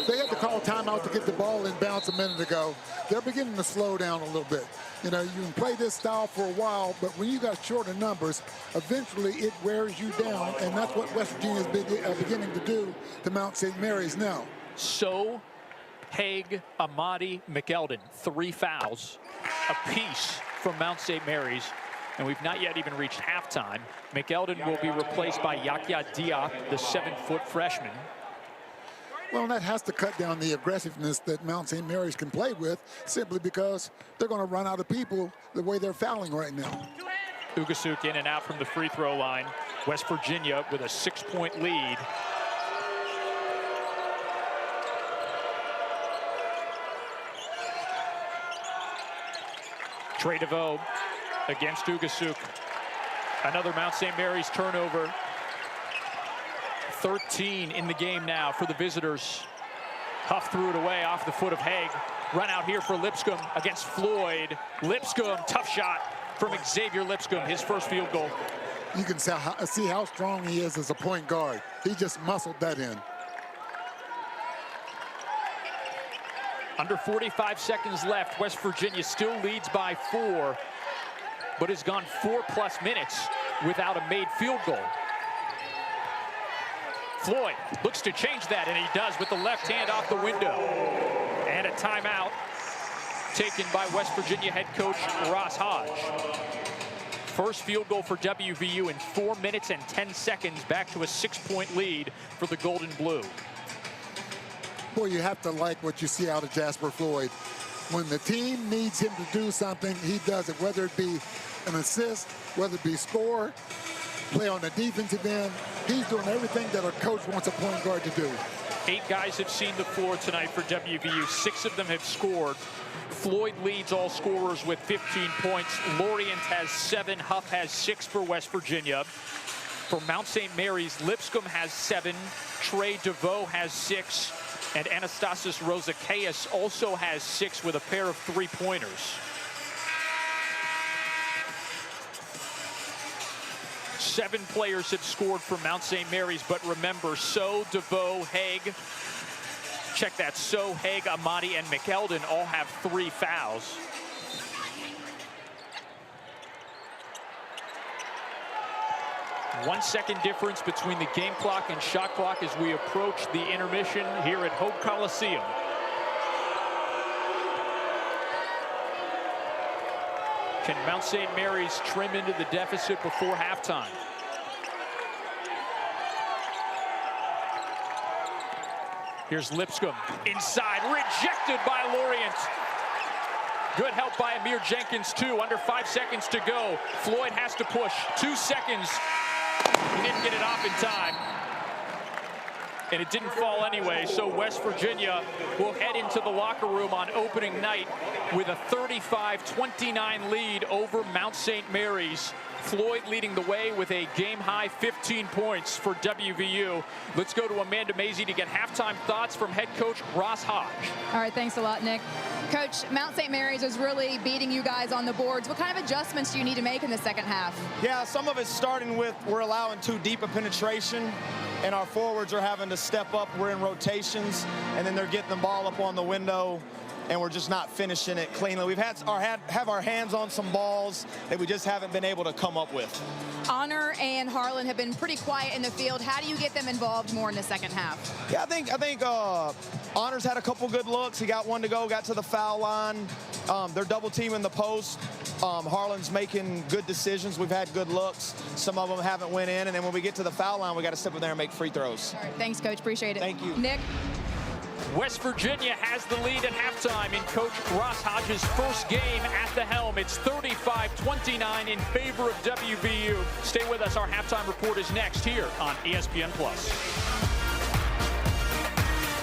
they had to call timeout to get the ball in bounds a minute ago, they're beginning to slow down a little bit. You know, you can play this style for a while, but when you got shorter numbers, eventually it wears you down, and that's what West Virginia is beginning to do to Mount St. Mary's now. So Haig, Amadi, McElden. 3 fouls apiece from Mount St. Mary's. And we've not yet even reached halftime. McElden will be replaced by Yahya Diop, the 7-foot freshman. Well, that has to cut down the aggressiveness that Mount St. Mary's can play with, simply because they're going to run out of people the way they're fouling right now. Ugasuk in and out from the free throw line. West Virginia with a 6-point lead. Trey DeVoe against Ugasuk. Another Mount St. Mary's turnover. 13 in the game now for the visitors. Huff threw it away off the foot of Haig. Run out here for Lipscomb against Floyd. Lipscomb, tough shot from Xavier Lipscomb, his first field goal. You can see how strong he is as a point guard. He just muscled that in. Under 45 seconds left. West Virginia still leads by 4, but has gone 4+ minutes without a made field goal. Floyd looks to change that, and he does with the left hand off the window. And a timeout taken by West Virginia head coach Ross Hodge. First field goal for WVU in 4 minutes and 10 seconds, back to a 6-point lead for the Golden Blue. Boy, you have to like what you see out of Jasper Floyd. When the team needs him to do something, he does it, whether it be an assist, whether it be score, play on the defensive end. He's doing everything that a coach wants a point guard to do. 8 guys have seen the floor tonight for WVU. 6 of them have scored. Floyd leads all scorers with 15 points. Lorient has 7. Huff has 6 for West Virginia. For Mount St. Mary's, Lipscomb has 7. Trey DeVoe has 6. And Anastasis Rosakeas also has 6 with a pair of 3-pointers. 7 players have scored for Mount St. Mary's, but remember, So, DeVoe, Haig, check that, So, Haig, Amadi, and McElden all have 3 fouls. One second difference between the game clock and shot clock as we approach the intermission here at Hope Coliseum. Can Mount St. Mary's trim into the deficit before halftime? Here's Lipscomb inside, rejected by Lorient. Good help by Amir Jenkins, too. Under 5 seconds to go. Floyd has to push. 2 seconds. He didn't get it off in time. And it didn't fall anyway, so West Virginia will head into the locker room on opening night with a 35-29 lead over Mount St. Mary's. Floyd leading the way with a game-high 15 points for WVU. Let's go to Amanda Mazey to get halftime thoughts from head coach Ross Hodge. All right, thanks a lot, Nick. Coach, Mount St. Mary's is really beating you guys on the boards. What kind of adjustments do you need to make in the second half? Yeah, some of it's starting with we're allowing too deep a penetration, and our forwards are having to step up. We're in rotations, and then they're getting the ball up on the window, and we're just not finishing it cleanly. We've have our hands on some balls that we just haven't been able to come up with. Honor and Harlan have been pretty quiet in the field. How do you get them involved more in the second half? Yeah, I think Honor's had a couple good looks. He got one to go, got to the foul line. They're double teaming the post. Harlan's making good decisions. We've had good looks. Some of them haven't went in, and then when we get to the foul line, we got to step in there and make free throws. All right, thanks, Coach. Appreciate it. Thank you. Nick? West Virginia has the lead at halftime in Coach Ross Hodge's first game at the helm. It's 35-29 in favor of WVU. Stay with us. Our halftime report is next here on ESPN+.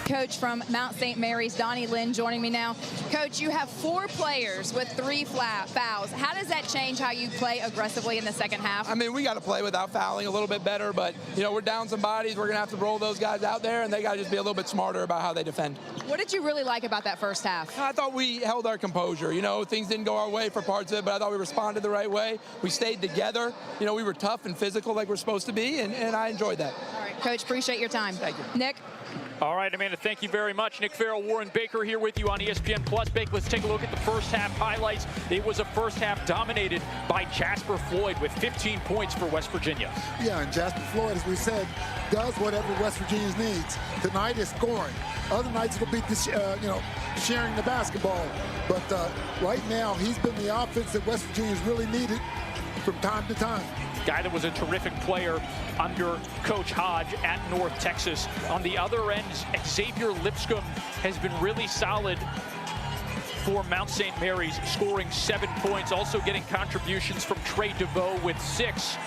Coach from Mount St. Mary's, Donnie Lynn, joining me now. Coach, you have 4 players with 3 fouls. How does that change how you play aggressively in the second half? I mean, we got to play without fouling a little bit better, but, you know, we're down some bodies. We're going to have to roll those guys out there, and they got to just be a little bit smarter about how they defend. What did you really like about that first half? I thought we held our composure. You know, things didn't go our way for parts of it, but I thought we responded the right way. We stayed together. You know, we were tough and physical like we're supposed to be, and I enjoyed that. All right, Coach, appreciate your time. Thank you. Nick? All right, Amanda, thank you very much. Nick Farrell, Warren Baker here with you on ESPN Plus. Baker, let's take a look at the first half highlights. It was a first half dominated by Jasper Floyd with 15 points for West Virginia. Yeah, and Jasper Floyd, as we said, does whatever West Virginia needs. Tonight is scoring. Other nights it'll be sharing the basketball. But right now, he's been the offense that West Virginia's really needed from time to time. Guy that was a terrific player under Coach Hodge at North Texas. On the other end, Xavier Lipscomb has been really solid for Mount St. Mary's, scoring 7 points, also getting contributions from Trey DeVoe with 6.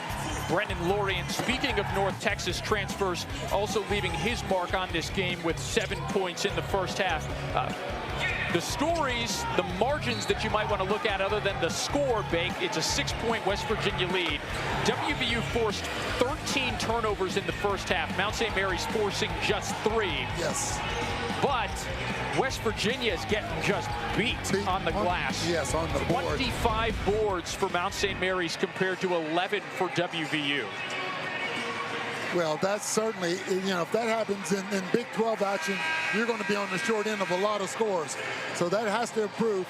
Brendan Lorient, speaking of North Texas transfers, also leaving his mark on this game with 7 points in the first half. The stories, the margins that you might want to look at other than the score, Bake, it's a 6-point West Virginia lead. WVU forced 13 turnovers in the first half. Mount St. Mary's forcing just 3. Yes. But West Virginia is getting just beat on the glass. Yes, on the board. 25 boards for Mount St. Mary's compared to 11 for WVU. Well, that's certainly, if that happens in Big 12 action, you're going to be on the short end of a lot of scores. So that has to improve.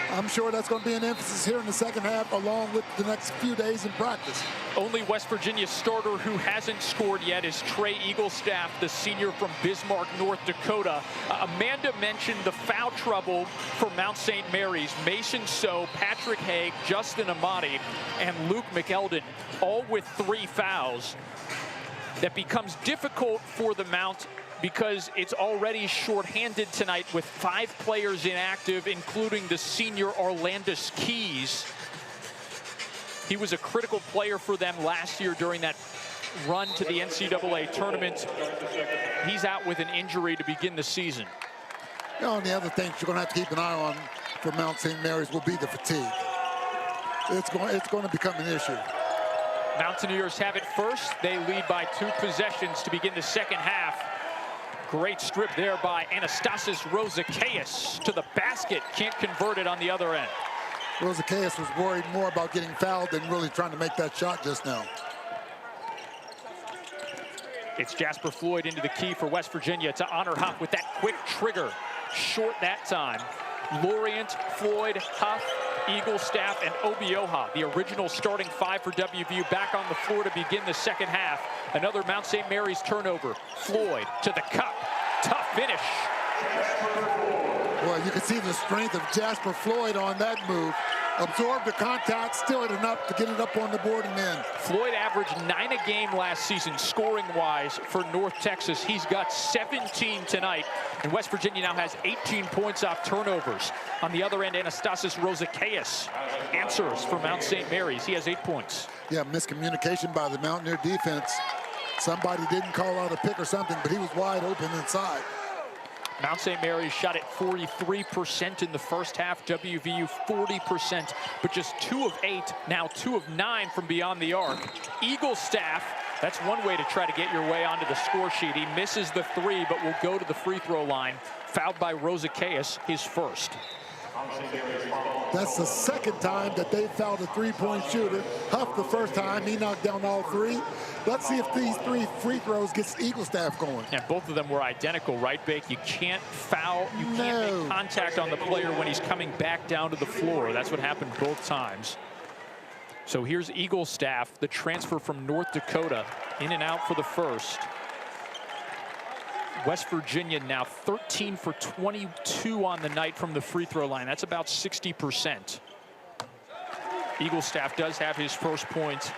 I'm sure that's going to be an emphasis here in the second half, along with the next few days in practice. Only West Virginia starter who hasn't scored yet is Trey Eaglestaff, the senior from Bismarck, North Dakota. Amanda mentioned the foul trouble for Mount St. Mary's. Mason So, Patrick Haig, Justin Amati, and Luke McElden, all with 3 fouls. That becomes difficult for the Mount because it's already shorthanded tonight with 5 players inactive, including the senior Orlandis Keys. He was a critical player for them last year during that run to the NCAA tournament. He's out with an injury to begin the season. And the other things you're going to have to keep an eye on for Mount St. Mary's will be the fatigue. It's going to become an issue. Mountaineers have it first. They lead by 2 possessions to begin the second half. Great strip there by Anastasis Rosakaias to the basket. Can't convert it on the other end. Rosakaias was worried more about getting fouled than really trying to make that shot just now. It's Jasper Floyd into the key for West Virginia to honor Huff with that quick trigger. Short that time. Lorient, Floyd, Huff, Eaglestaff, and Obioha, the original starting 5 for WVU, back on the floor to begin the second half. Another Mount St. Mary's turnover. Floyd to the cup. Tough finish. Well, you can see the strength of Jasper Floyd on that move. Absorbed the contact, still had enough to get it up on the board and in. Floyd averaged 9 a game last season, scoring-wise, for North Texas. He's got 17 tonight, and West Virginia now has 18 points off turnovers. On the other end, Anastasis Rosakaias answers for Mount St. Mary's. He has 8 points. Yeah, miscommunication by the Mountaineer defense. Somebody didn't call out a pick or something, but he was wide open inside. Mount St. Mary's shot at 43% in the first half. WVU 40%, but just 2 of 8, now 2 of 9 from beyond the arc. Eaglestaff, that's one way to try to get your way onto the score sheet. He misses the 3, but will go to the free throw line. Fouled by Rosakaias, his first. That's the second time that they fouled a 3-point shooter. Huff the first time, he knocked down all 3. Let's see if these 3 free throws gets Eaglestaff going. And both of them were identical, right, Bake? You can't foul, you can't make contact on the player when he's coming back down to the floor. That's what happened both times. So here's Eaglestaff, the transfer from North Dakota, in and out for the first. West Virginia now 13 for 22 on the night from the free throw line. That's about 60%. Eaglestaff does have his first point.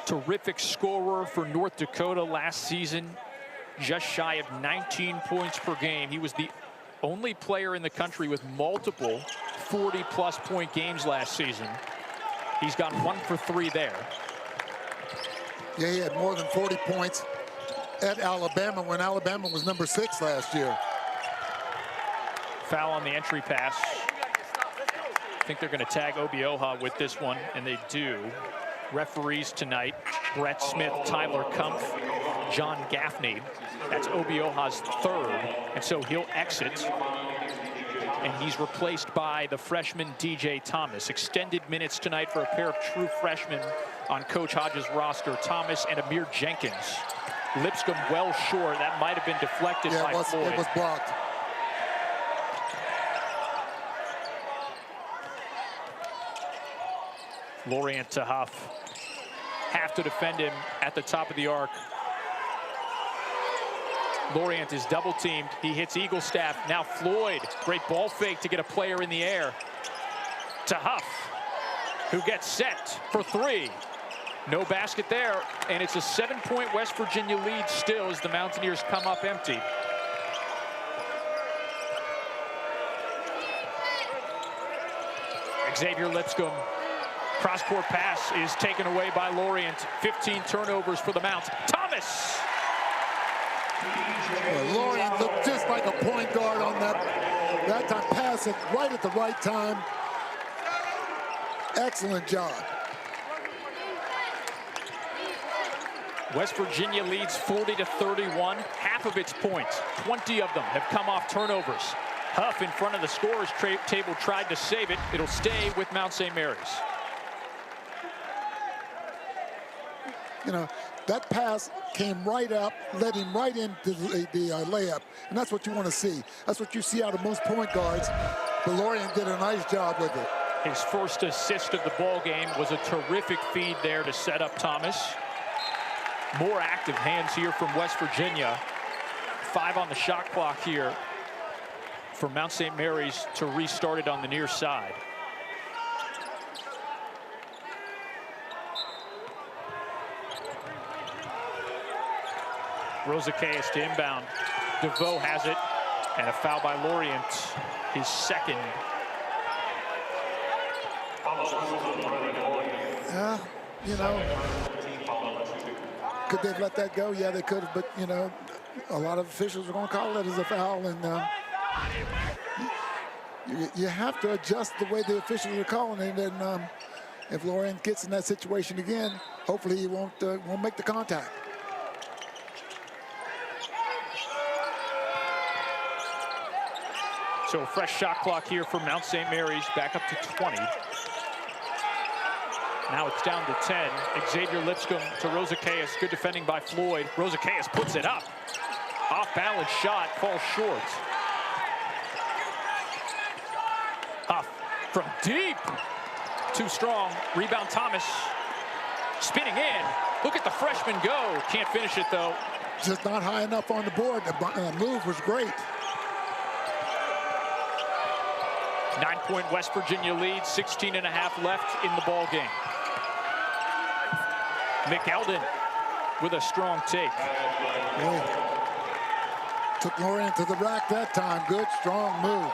Terrific scorer for North Dakota last season, just shy of 19 points per game. He was the only player in the country with multiple 40-plus point games last season. He's got 1 for 3 there. Yeah, he had more than 40 points at Alabama when Alabama was number 6 last year. Foul on the entry pass. I think they're going to tag Obioha with this one, and they do. Referees tonight, Brett Smith, Tyler Kumpf, John Gaffney. That's Obioha's 3rd, and so he'll exit. And he's replaced by the freshman DJ Thomas. Extended minutes tonight for a pair of true freshmen on Coach Hodges' roster, Thomas and Amir Jenkins. Lipscomb well short. That might have been deflected by Floyd. It was blocked. Lorient to Huff. Have to defend him at the top of the arc. Lorient is double teamed. He hits Eagle staff. Now Floyd, great ball fake to get a player in the air. To Huff, who gets set for three. No basket there, and it's a 7-point West Virginia lead still as the Mountaineers come up empty. Xavier Lipscomb. Cross-court pass is taken away by Lorient. 15 turnovers for the Mounts. Thomas! Lorient looked just like a point guard on that time. Pass it right at the right time. Excellent job. West Virginia leads 40-31. Half of its points, 20 of them, have come off turnovers. Huff in front of the scorer's table tried to save it. It'll stay with Mount St. Mary's. You know, that pass came right up, led him right into the layup, and that's what you want to see. That's what you see out of most point guards. But Lorient did a nice job with it. His first assist of the ball game was a terrific feed there to set up Thomas. More active hands here from West Virginia. 5 on the shot clock here for Mount St. Mary's to restart it on the near side. Rosacais to inbound. DeVoe has it, and a foul by Lorient, his second. You know, could they have let that go? Yeah, they could have, but, you know, a lot of officials are going to call it as a foul, and you have to adjust the way the officials are calling it, and if Lorient gets in that situation again, hopefully he won't make the contact. So a fresh shot clock here for Mount St. Mary's, back up to 20. Now it's down to 10. Xavier Lipscomb to Rosacais. Good defending by Floyd. Rosacais puts it up. Off-balance shot, falls short. Huff from deep. Too strong. Rebound Thomas. Spinning in. Look at the freshman go. Can't finish it, though. Just not high enough on the board. The move was great. 9-point West Virginia lead, 16.5 left in the ball game. McElden with a strong take. Took Lorient to the rack that time. Good, strong move.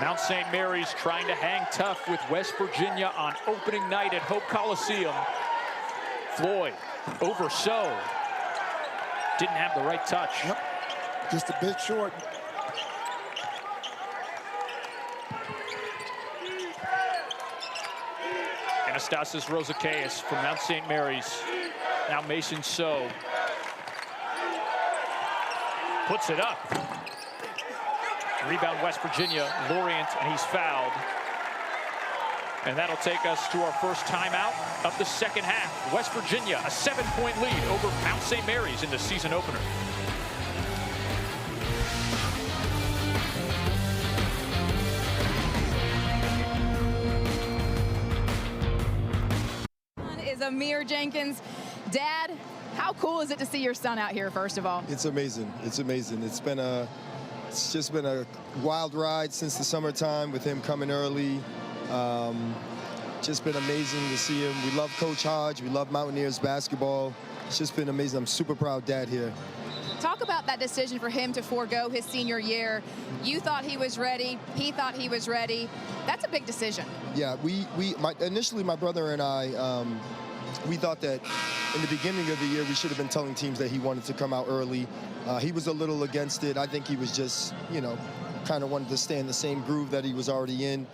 Mount St. Mary's trying to hang tough with West Virginia on opening night at Hope Coliseum. Floyd over So. Didn't have the right touch. Yep. Just a bit short. Anastasis Rosacais from Mount St. Mary's. Now Mason So. Puts it up. Rebound West Virginia, Lorient, and he's fouled. And that'll take us to our first timeout of the second half. West Virginia, a 7-point lead over Mount St. Mary's in the season opener. Is Amir Jenkins. Dad, how cool is it to see your son out here, first of all? It's amazing. It's amazing. It's just been a wild ride since the summertime with him coming early. Just been amazing to see him. We love Coach Hodge. We love Mountaineers basketball. It's just been amazing. I'm super proud dad here. Talk about that decision for him to forego his senior year. You thought he was ready. He thought he was ready. That's a big decision. Yeah, initially my brother and I, we thought that in the beginning of the year we should have been telling teams that he wanted to come out early. He was a little against it. I think he was just, you know, kind of wanted to stay in the same groove that he was already in.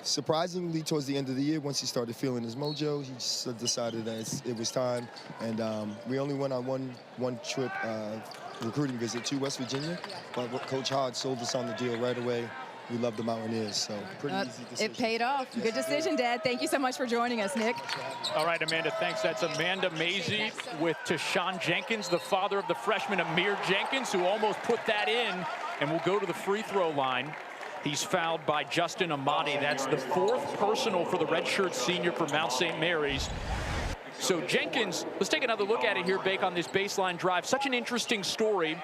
Surprisingly, towards the end of the year, once he started feeling his mojo, he just decided that it was time. And we only went on one trip, recruiting visit to West Virginia, but Coach Hodge sold us on the deal right away. we love the Mountaineers. So pretty easy decision. It paid off. Good decision, Dad. Thank you so much for joining us, Nick. All right, Amanda, thanks. That's Amanda Mazey with Tashawn Jenkins, the father of the freshman Amir Jenkins, who almost put that in and will go to the free throw line. He's fouled by Justin Amati. That's the 4th personal for the redshirt senior for Mount St. Mary's. So Jenkins, let's take another look at it here, Bake, on this baseline drive. Such an interesting story.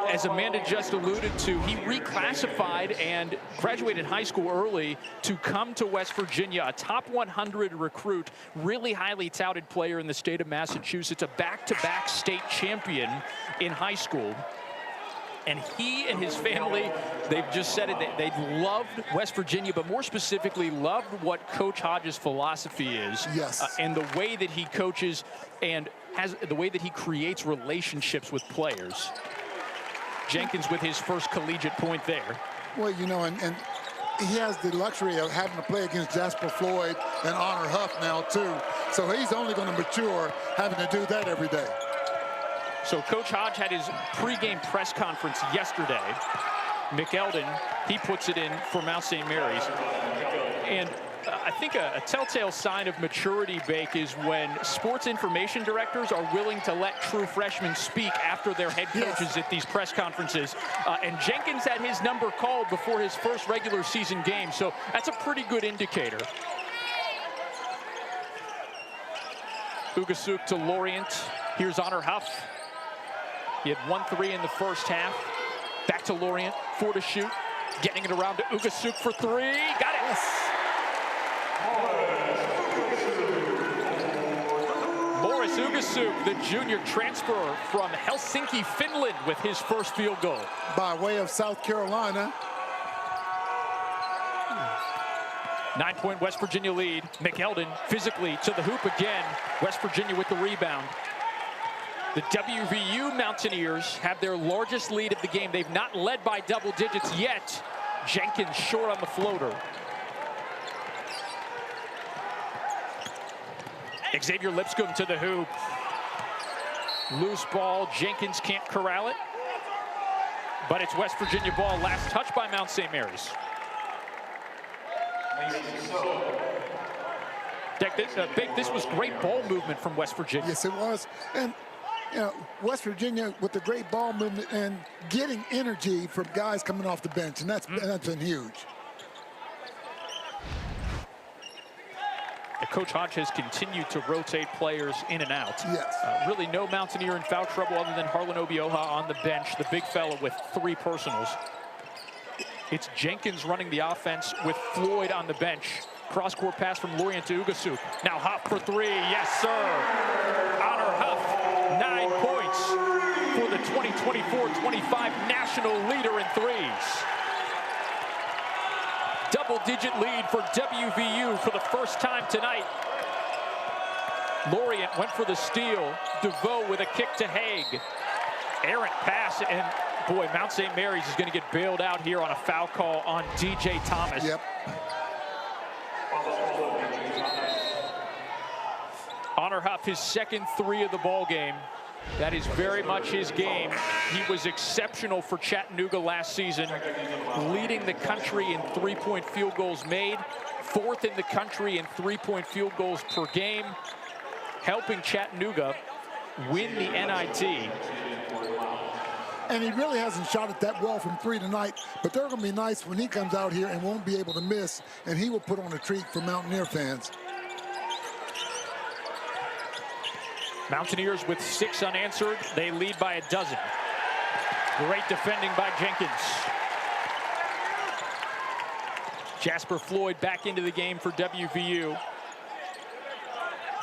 As Amanda just alluded to, he reclassified and graduated high school early to come to West Virginia, a top 100 recruit, really highly touted player in the state of Massachusetts, a back-to-back state champion in high school. And he and his family, they've just said it, they loved West Virginia, but more specifically loved what Coach Hodges' philosophy is. Yes. And the way that he coaches and the way that he creates relationships with players. Jenkins with his first collegiate point there. Well, you know, and he has the luxury of having to play against Jasper Floyd and Honor Huff now, too. So he's only going to mature having to do that every day. So Coach Hodge had his pregame press conference yesterday. McElden, he puts it in for Mount St. Mary's. And I think a telltale sign of maturity, Bake, is when sports information directors are willing to let true freshmen speak after their head coaches at these press conferences. And Jenkins had his number called before his first regular season game, so that's a pretty good indicator. Ugasuk to Lorient. Here's Honor Huff. He had 1 3 in the first half. Back to Lorient, 4 to shoot. Getting it around to Ugasuk for 3. Got it. Yes. Morris Ugasuk, the junior transfer from Helsinki, Finland, with his first field goal. By way of South Carolina. 9-point West Virginia lead. McElden physically to the hoop again. West Virginia with the rebound. The WVU Mountaineers have their largest lead of the game. They've not led by double digits yet. Jenkins short on the floater. Xavier Lipscomb to the hoop. Loose ball. Jenkins can't corral it. But it's West Virginia ball. Last touch by Mount St. Mary's. This was great ball movement from West Virginia. Yes, it was. And you know, West Virginia with the great ball movement and getting energy from guys coming off the bench, and that's been huge. Coach Hodge has continued to rotate players in and out. Yes. Really no Mountaineer in foul trouble other than Harlan Obioha on the bench, the big fella with 3 personals. It's Jenkins running the offense with Floyd on the bench. Cross-court pass from Lorient to Ugasuk. Now Huff for 3. Yes, sir. Honor Huff, 9 points for the 2024-25 national leader in threes. Double-digit lead for WVU for the first time tonight. Lorient went for the steal. DeVoe with a kick to Haig. Errant pass, and boy, Mount St. Mary's is going to get bailed out here on a foul call on DJ Thomas. Yep. Honor Huff, his second 3 of the ball game. That is very much his game. He was exceptional for Chattanooga last season, leading the country in 3-point field goals made, 4th in the country in 3-point field goals per game, helping Chattanooga win the NIT. And he really hasn't shot it that well from 3 tonight, but they're going to be nice when he comes out here and won't be able to miss, and he will put on a treat for Mountaineer fans. Mountaineers with 6 unanswered. They lead by a dozen. Great defending by Jenkins. Jasper Floyd back into the game for WVU.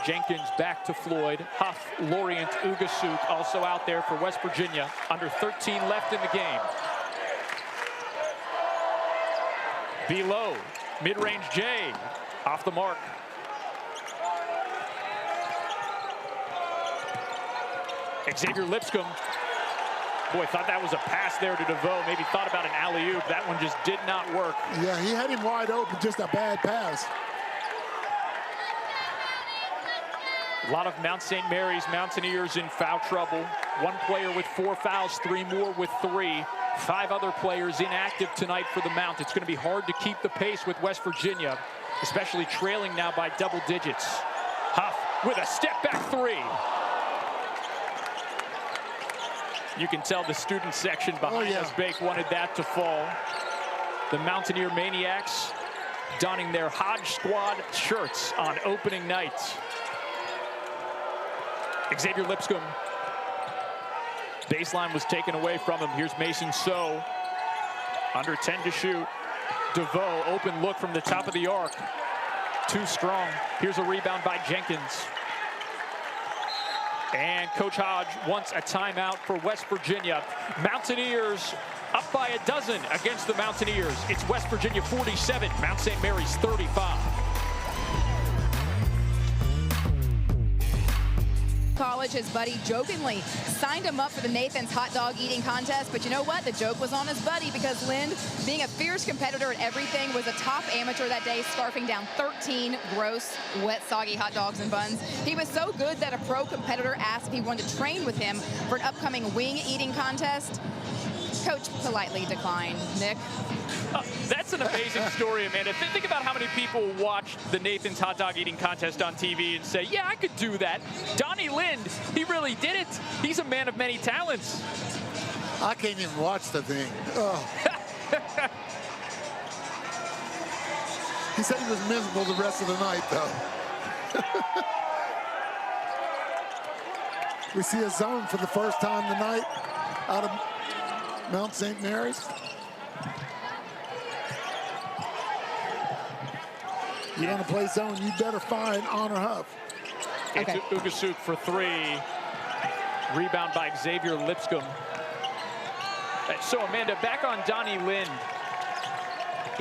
Jenkins back to Floyd. Huff, Lorient, Ugasuk also out there for West Virginia. Under 13 left in the game. Below, mid-range J, off the mark. Xavier Lipscomb, boy, thought that was a pass there to DeVoe. Maybe thought about an alley-oop. That one just did not work. Yeah, he had him wide open, just a bad pass. A lot of Mount St. Mary's Mountaineers in foul trouble. One player with 4 fouls, 3 more with 3. 5 other players inactive tonight for the Mount. It's going to be hard to keep the pace with West Virginia, especially trailing now by double digits. Huff with a step-back 3. You can tell the student section behind us, Bake, wanted that to fall. The Mountaineer Maniacs donning their Hodge Squad shirts on opening night. Xavier Lipscomb. Baseline was taken away from him. Here's Mason So. Under 10 to shoot. DeVoe, open look from the top of the arc. Too strong. Here's a rebound by Jenkins. And Coach Hodge wants a timeout for West Virginia. Mountaineers up by a dozen against the Mountaineers. It's West Virginia 47, Mount St. Mary's 35. College, his buddy jokingly signed him up for the Nathan's hot dog eating contest, but you know what? The joke was on his buddy because Lind, being a fierce competitor at everything, was a top amateur that day, scarfing down 13 gross, wet, soggy hot dogs and buns. He was so good that a pro competitor asked if he wanted to train with him for an upcoming wing eating contest. Coach politely declined. Nick? That's an amazing story, Amanda. Think about how many people watched the Nathan's hot dog eating contest on TV and say, yeah, I could do that. Donnie Lind, he really did it. He's a man of many talents. I can't even watch the thing. Oh. He said he was miserable the rest of the night, though. We see a zone for the first time tonight out of Mount St. Mary's. You want to play zone, you better find Honor Huff. It's Ugasuk for 3. Rebound by Xavier Lipscomb. So, Amanda, back on Donnie Lind.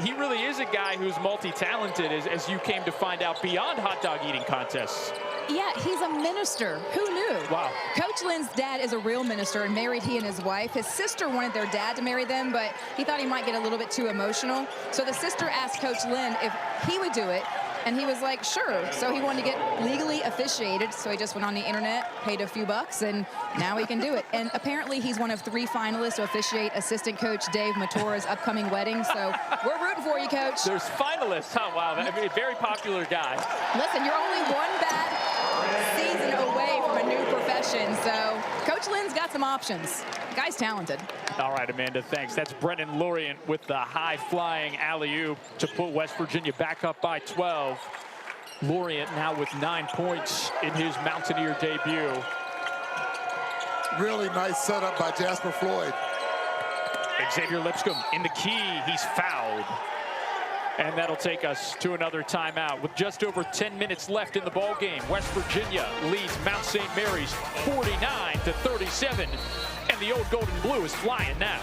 He really is a guy who's multi-talented, as you came to find out, beyond hot dog eating contests. Yeah, he's a minister. Who knew? Wow. Coach Lind's dad is a real minister and married he and his wife. His sister wanted their dad to marry them, but he thought he might get a little bit too emotional. So the sister asked Coach Lind if he would do it, and he was like, sure. So he wanted to get legally officiated, so he just went on the internet, paid a few bucks, and now he can do it. And apparently he's one of 3 finalists to officiate assistant coach Dave Matora's upcoming wedding, so we're rooting for you, Coach. There's finalists. Oh, wow. I mean, a very popular guy. Listen, you're only one bad season away from a new profession, so Coach Lind's got some options. The guy's talented. All right, Amanda, thanks. That's Brennan Lorient with the high-flying alley-oop to put West Virginia back up by 12. Lorient now with 9 points in his Mountaineer debut. Really nice setup by Jasper Floyd. Xavier Lipscomb in the key. He's fouled. And that'll take us to another timeout. With just over 10 minutes left in the ball game, West Virginia leads Mount St. Mary's 49-37. And the old gold and blue is flying now.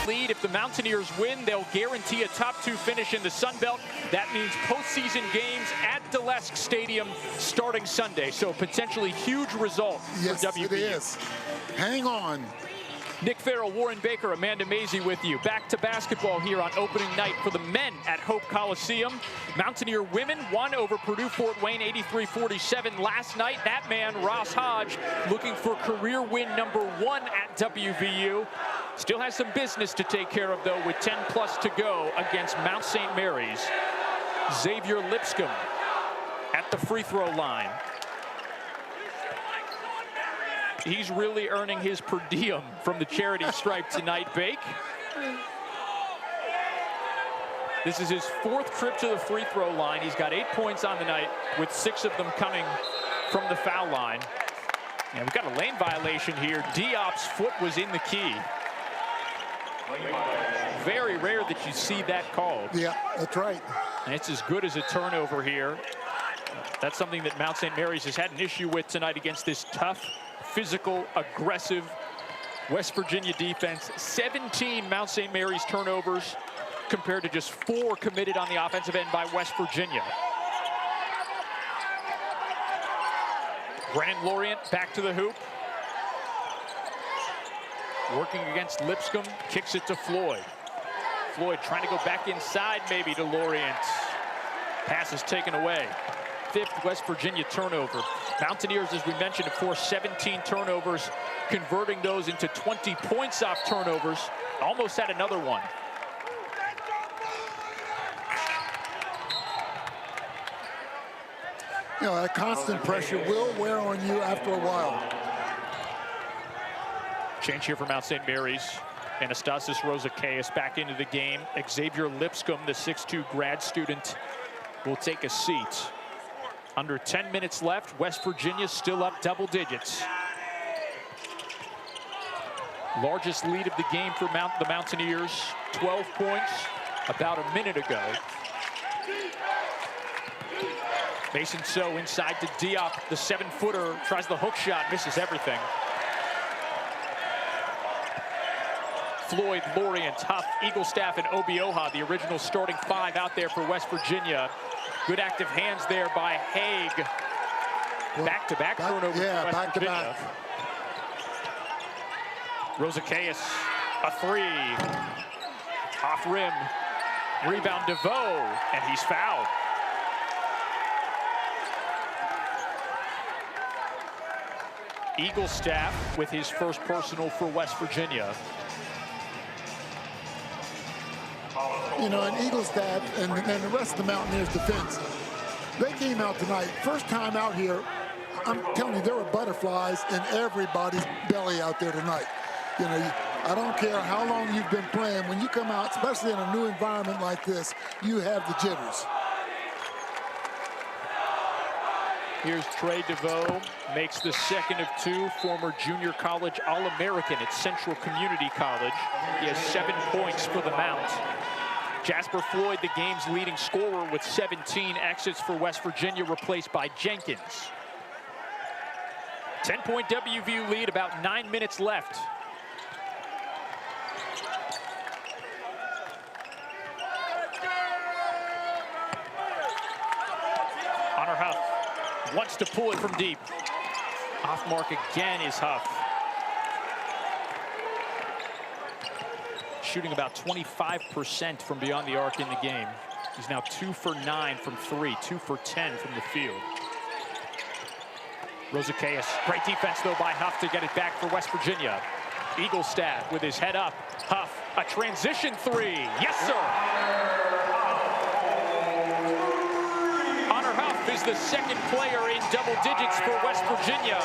Lead. If the Mountaineers win, they'll guarantee a top 2 finish in the Sun Belt. That means postseason games at Delesk Stadium starting Sunday. So potentially huge result for WVU. Yes, it is. Hang on. Nick Farrell, Warren Baker, Amanda Mazey with you. Back to basketball here on opening night for the men at Hope Coliseum. Mountaineer women won over Purdue Fort Wayne 83-47 last night. That man, Ross Hodge, looking for career win number 1 at WVU. Still has some business to take care of, though, with 10 plus to go against Mount St. Mary's. Xavier Lipscomb at the free throw line. He's really earning his per diem from the charity stripe tonight, Bake. This is his 4th trip to the free throw line. He's got 8 points on the night, with 6 of them coming from the foul line. And we've got a lane violation here. Diop's foot was in the key. Very rare that you see that called. Yeah, that's right. And it's as good as a turnover here. That's something that Mount St. Mary's has had an issue with tonight against this tough, physical, aggressive West Virginia defense. 17 Mount St. Mary's turnovers compared to just 4 committed on the offensive end by West Virginia. Brennan Lorient back to the hoop. Working against Lipscomb, kicks it to Floyd. Floyd trying to go back inside maybe to Lorient. Pass is taken away. 5th West Virginia turnover. Mountaineers, as we mentioned, have forced 17 turnovers, converting those into 20 points off turnovers. Almost had another one. You know, that constant pressure will wear on you after a while. Change here for Mount St. Mary's. Anastasis Rosakeas back into the game. Xavier Lipscomb, the 6'2 grad student, will take a seat. Under 10 minutes left. West Virginia still up double digits. Largest lead of the game for the Mountaineers. 12 points about a minute ago. Mason So inside to Diop. The 7-footer tries the hook shot, misses everything. Floyd, Lorient, Huff, Eaglestaff, and Obioha, the original starting 5 out there for West Virginia. Good active hands there by Haig. Back-to-back turnovers for West Virginia. Rosakeas, a 3. Off rim. Rebound DeVoe, and he's fouled. Eaglestaff with his first personal for West Virginia. You know, and Eaglestaff and the rest of the Mountaineers defense, they came out tonight. First time out here, I'm telling you, there were butterflies in everybody's belly out there tonight. You know, I don't care how long you've been playing. When you come out, especially in a new environment like this, you have the jitters. Here's Trey DeVoe, makes the 2nd of 2, former junior college All-American at Central Community College. He has 7 points for the Mount. Jasper Floyd, the game's leading scorer with 17 exits for West Virginia, replaced by Jenkins. 10-point WVU lead, about 9 minutes left. Honor Huff wants to pull it from deep. Off mark again is Huff. Shooting about 25% from beyond the arc in the game. He's now 2 for 9 from 3, 2 for 10 from the field. Rosakeas, great defense though by Huff to get it back for West Virginia. Eaglestaff with his head up. Huff, a transition 3. Yes, sir. Honor Huff is the 2nd player in double digits for West Virginia.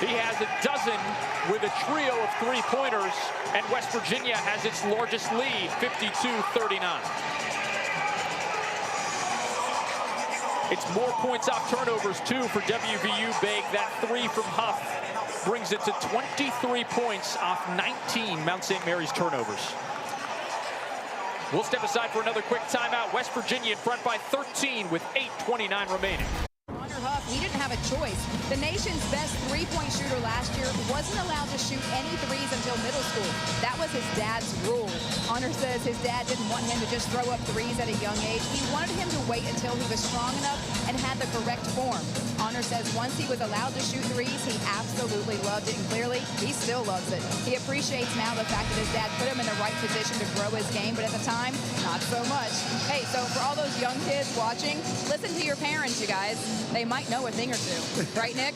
He has a dozen with a trio of 3-pointers, and West Virginia has its largest lead, 52-39. It's more points off turnovers, too, for WVU Big. That 3 from Huff brings it to 23 points off 19 Mount St. Mary's turnovers. We'll step aside for another quick timeout. West Virginia in front by 13 with 8:29 remaining. Huff, he didn't have a choice. The nation's best 3-point shooter last year wasn't allowed to shoot any threes until middle school. That was his dad's rule. Honor says his dad didn't want him to just throw up threes at a young age. He wanted him to wait until he was strong enough and had the correct form. Honor says once he was allowed to shoot threes, he absolutely loved it, and clearly, he still loves it. He appreciates now the fact that his dad put him in the right position to grow his game, but at the time, not so much. Hey, so for all those young kids watching, listen to your parents, you guys. They might know a thing or two. Right, Nick?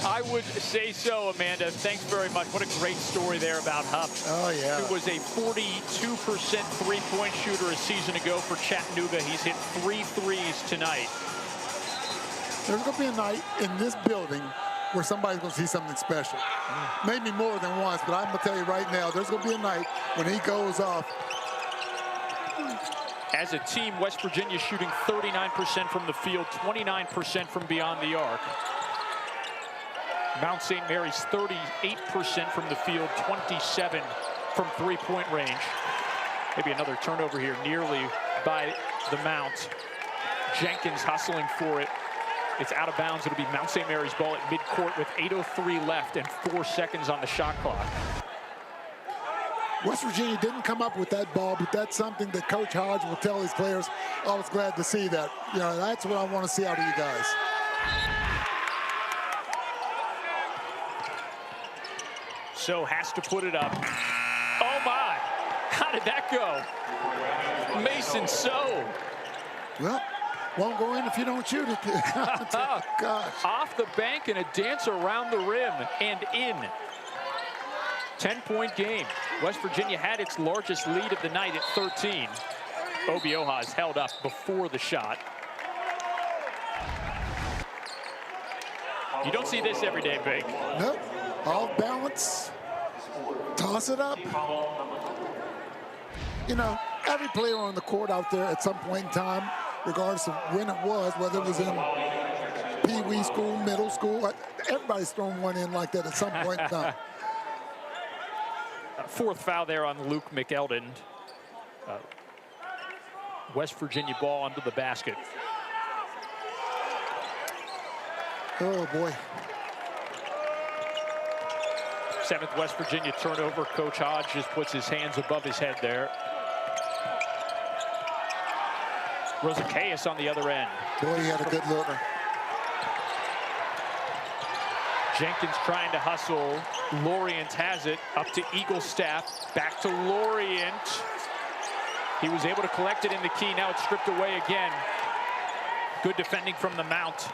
I would say so, Amanda. Thanks very much. What a great story there about Huff. Oh, yeah. Who was a 42% three-point shooter a season ago for Chattanooga. He's hit 3 threes tonight. There's going to be a night in this building where somebody's going to see something special. Maybe more than once, but I'm going to tell you right now, there's going to be a night when he goes off. As a team, West Virginia shooting 39% from the field, 29% from beyond the arc. Mount St. Mary's 38% from the field, 27 from 3-point range. Maybe another turnover here, nearly by the Mount. Jenkins hustling for it. It's out of bounds. It'll be Mount St. Mary's ball at midcourt with 8:03 left and 4 seconds on the shot clock. West Virginia didn't come up with that ball, but that's something that Coach Hodge will tell his players. I was glad to see that. You know, that's what I want to see out of you guys. So has to put it up. Oh my! How did that go? Mason So. Well, won't go in if you don't shoot it. Gosh. Off the bank and a dance around the rim and in. 10-point game. West Virginia had its largest lead of the night at 13. Obioha held up before the shot. You don't see this every day, Big. Nope. Off balance. Toss it up. You know, every player on the court out there at some point in time, regardless of when it was, whether it was in pee-wee school, middle school, everybody's thrown one in like that at some point in time. Fourth foul there on Luke McElden. West Virginia ball under the basket. Oh, boy. 7th West Virginia turnover. Coach Hodge just puts his hands above his head there. Rosakayas on the other end. Boy, he had a good look. Jenkins trying to hustle. Lorient has it. Up to Eaglestaff. Back to Lorient. He was able to collect it in the key. Now it's stripped away again. Good defending from the Mount.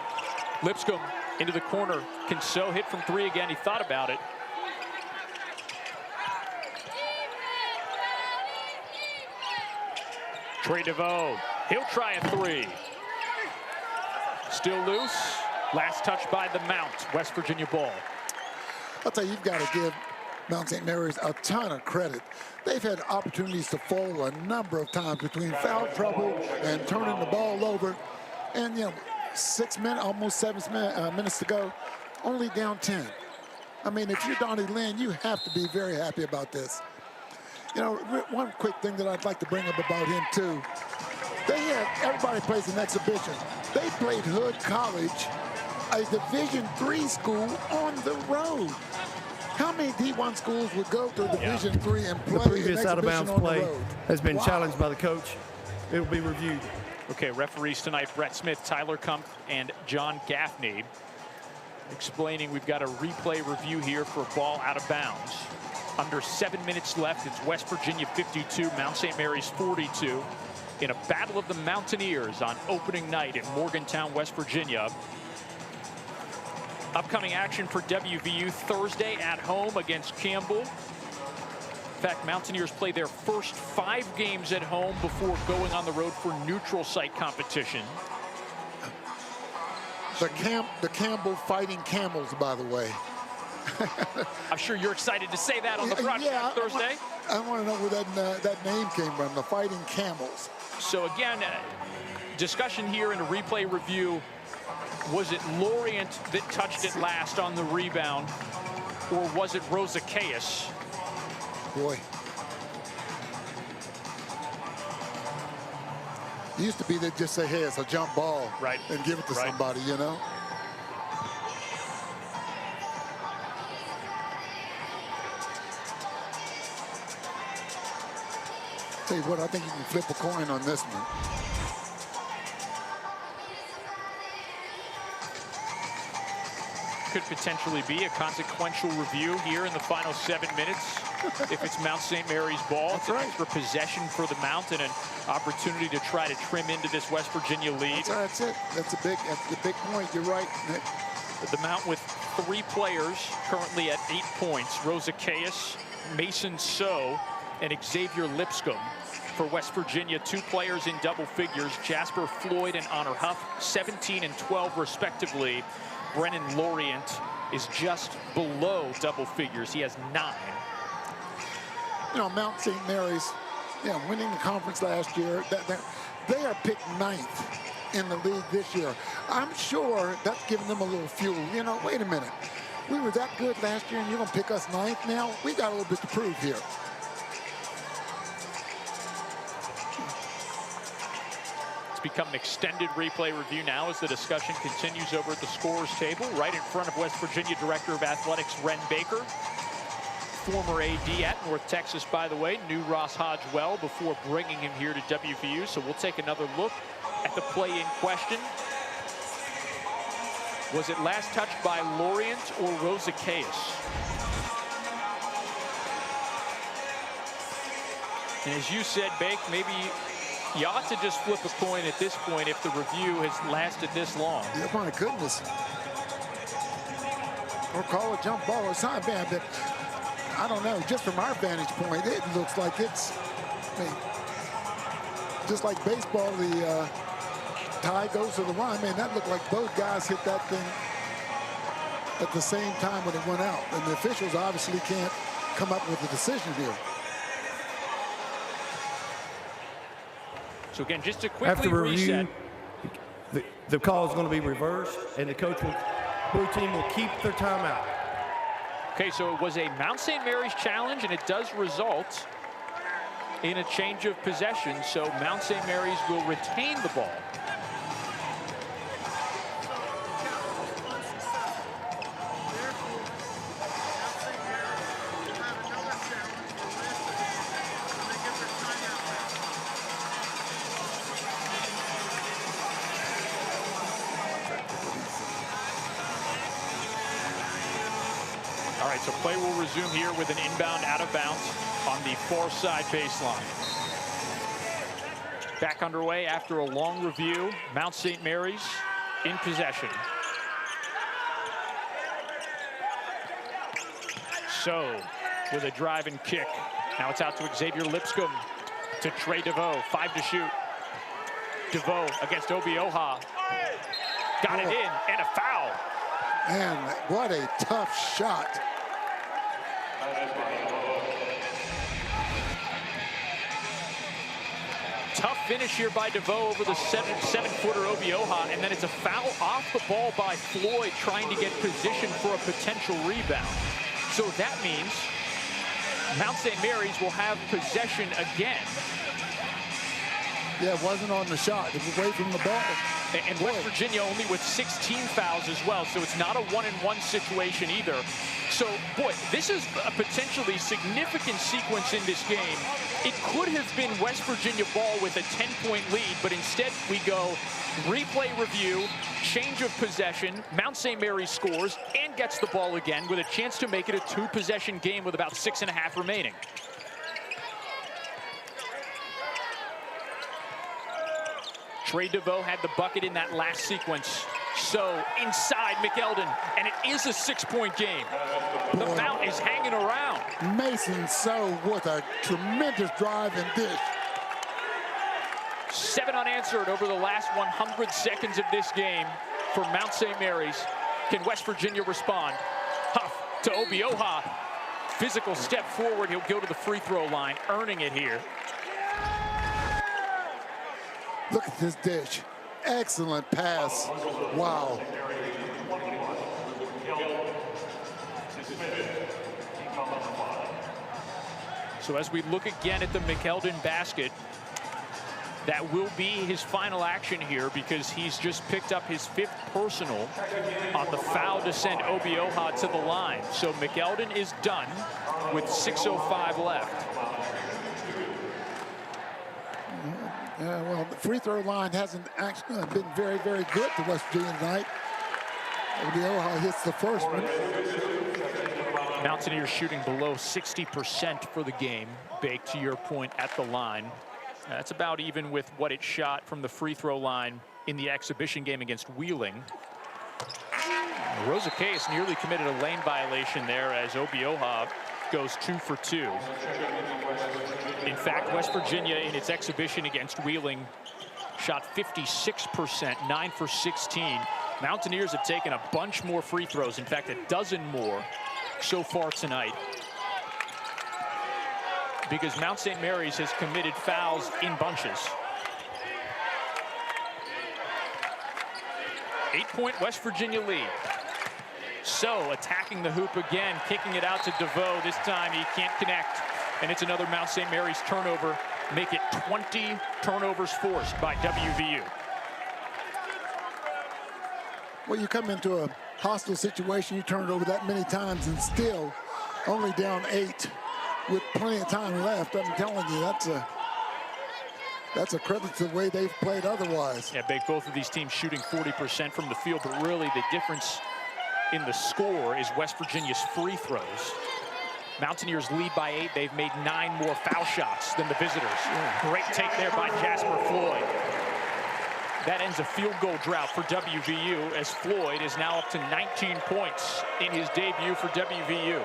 Lipscomb into the corner. Can So hit from 3 again. He thought about it. Trey DeVoe. He'll try a 3. Still loose. Last touch by the Mount. West Virginia ball. I'll tell you, you've got to give Mount St. Mary's a ton of credit. They've had opportunities to fall a number of times between foul trouble and turning the ball over. And, you know, 6 minutes, almost 7 minutes to go, only down 10. I mean, if you're Donnie Lynn, you have to be very happy about this. You know, one quick thing that I'd like to bring up about him, too. Everybody plays an exhibition. They played Hood College, a Division III school, on the road. How many D1 schools would go to Division III and play the previous an out-of-bounds exhibition play on the road? has been Wow. challenged by the coach. It will be reviewed. Okay, referees tonight, Brett Smith, Tyler Kump, and John Gaffney. Explaining we've got a replay review here for a ball out of bounds. Under 7 minutes left, it's West Virginia 52, Mount St. Mary's 42. In a battle of the Mountaineers on opening night in Morgantown, West Virginia. Upcoming action for WVU Thursday at home against Campbell. In fact, Mountaineers play their first 5 games at home before going on the road for neutral site competition. The Campbell Fighting Camels, by the way. I'm sure you're excited to say that on the broadcast Thursday. I want to know where that name came from, the Fighting Camels. So again, discussion here in a replay review. Was it Lorient that touched it last on the rebound, or was it Rosakayas? Boy. It used to be they'd just say, hey, it's a jump ball. Right. And give it to somebody, you know? Tell you what, I think you can flip a coin on this one. Could potentially be a consequential review here in the final 7 minutes. If it's Mount St. Mary's ball, it's an extra possession for the Mount and an opportunity to try to trim into this West Virginia lead. That's it. That's the big point. You're right, Nick. The Mount with 3 players currently at 8 points. Rosakayas, Mason So, and Xavier Lipscomb. For West Virginia, 2 players in double figures, Jasper Floyd and Honor Huff, 17 and 12 respectively. Brennan Lorient is just below double figures. He has 9. You know, Mount St. Mary's, winning the conference last year, they are picked 9th in the league this year. I'm sure that's giving them a little fuel. You know, wait a minute. We were that good last year and you're going to pick us 9th now? We got a little bit to prove here. It's become an extended replay review now as the discussion continues over at the scorer's table. Right in front of West Virginia Director of Athletics, Ren Baker. Former AD at North Texas, by the way, knew Ross Hodge well before bringing him here to WVU. So we'll take another look at the play in question. Was it last touched by Lorient or Rosakayas? And as you said, Bake, maybe you ought to just flip a coin at this point if the review has lasted this long. Yeah, my goodness. Or call a jump ball or something, but I don't know. Just from our vantage point, it looks like it's, I mean, just like baseball, the tie goes to the run. Man, that looked like both guys hit that thing at the same time when it went out. And the officials obviously can't come up with a decision here. So again, just to quickly After reset. review, the call is going to be reversed, and the blue team will keep their timeout. Okay, so it was a Mount St. Mary's challenge, and it does result in a change of possession. So Mount St. Mary's will retain the ball. All right, so play will resume here with an inbound out of bounds on the far side baseline. Back underway after a long review. Mount St. Mary's in possession. So with a drive and kick. Now it's out to Xavier Lipscomb to Trey DeVoe. 5 to shoot. DeVoe against Obioha. Got it in and a foul. And what a tough shot. Tough finish here by DeVoe over the seven-footer Obioha, and then it's a foul off the ball by Floyd trying to get position for a potential rebound. So that means Mount St. Mary's will have possession again. Yeah, it wasn't on the shot. It was away from the ball. And West Virginia only with 16 fouls as well, so it's not a one-and-one situation either. So, boy, this is a potentially significant sequence in this game. It could have been West Virginia ball with a 10-point lead, but instead we go replay review, change of possession, Mount St. Mary's scores and gets the ball again with a chance to make it a 2-possession game with about 6.5 remaining. Trey DeVoe had the bucket in that last sequence. So inside McElden, and it is a 6-point game. The Mount is hanging around. Mason So with a tremendous drive and dish. 7 unanswered over the last 100 seconds of this game for Mount St. Mary's. Can West Virginia respond? Huff to Obioha. Physical step forward. He'll go to the free throw line, earning it here. Look at this dish. Excellent pass. Wow. So as we look again at the McElden basket, that will be his final action here because he's just picked up his 5th personal on the foul to send Obioha to the line. So McElden is done with 6:05 left. Well, the free throw line hasn't actually been very, very good to West Virginia tonight. Obioha hits the first one. Mountaineers shooting below 60% for the game. Bake, to your point, at the line. That's about even with what it shot from the free throw line in the exhibition game against Wheeling. Rosa Case nearly committed a lane violation there as Obioha goes 2 for 2. In fact, West Virginia in its exhibition against Wheeling shot 56%, 9 for 16. Mountaineers have taken a bunch more free throws, in fact, a dozen more so far tonight, because Mount St. Mary's has committed fouls in bunches. 8-point West Virginia lead. So attacking the hoop again, kicking it out to DeVoe. This time he can't connect, and it's another Mount St. Mary's turnover. Make it 20 turnovers forced by WVU. Well, you come into a hostile situation, you turn it over that many times and still only down 8 with plenty of time left. I'm telling you, that's a credit to the way they've played otherwise. Yeah, Big, both of these teams shooting 40% from the field, but really the difference in the score is West Virginia's free throws. Mountaineers lead by 8. They've made 9 more foul shots than the visitors. Great take there by Jasper Floyd. That ends a field goal drought for WVU as Floyd is now up to 19 points in his debut for WVU.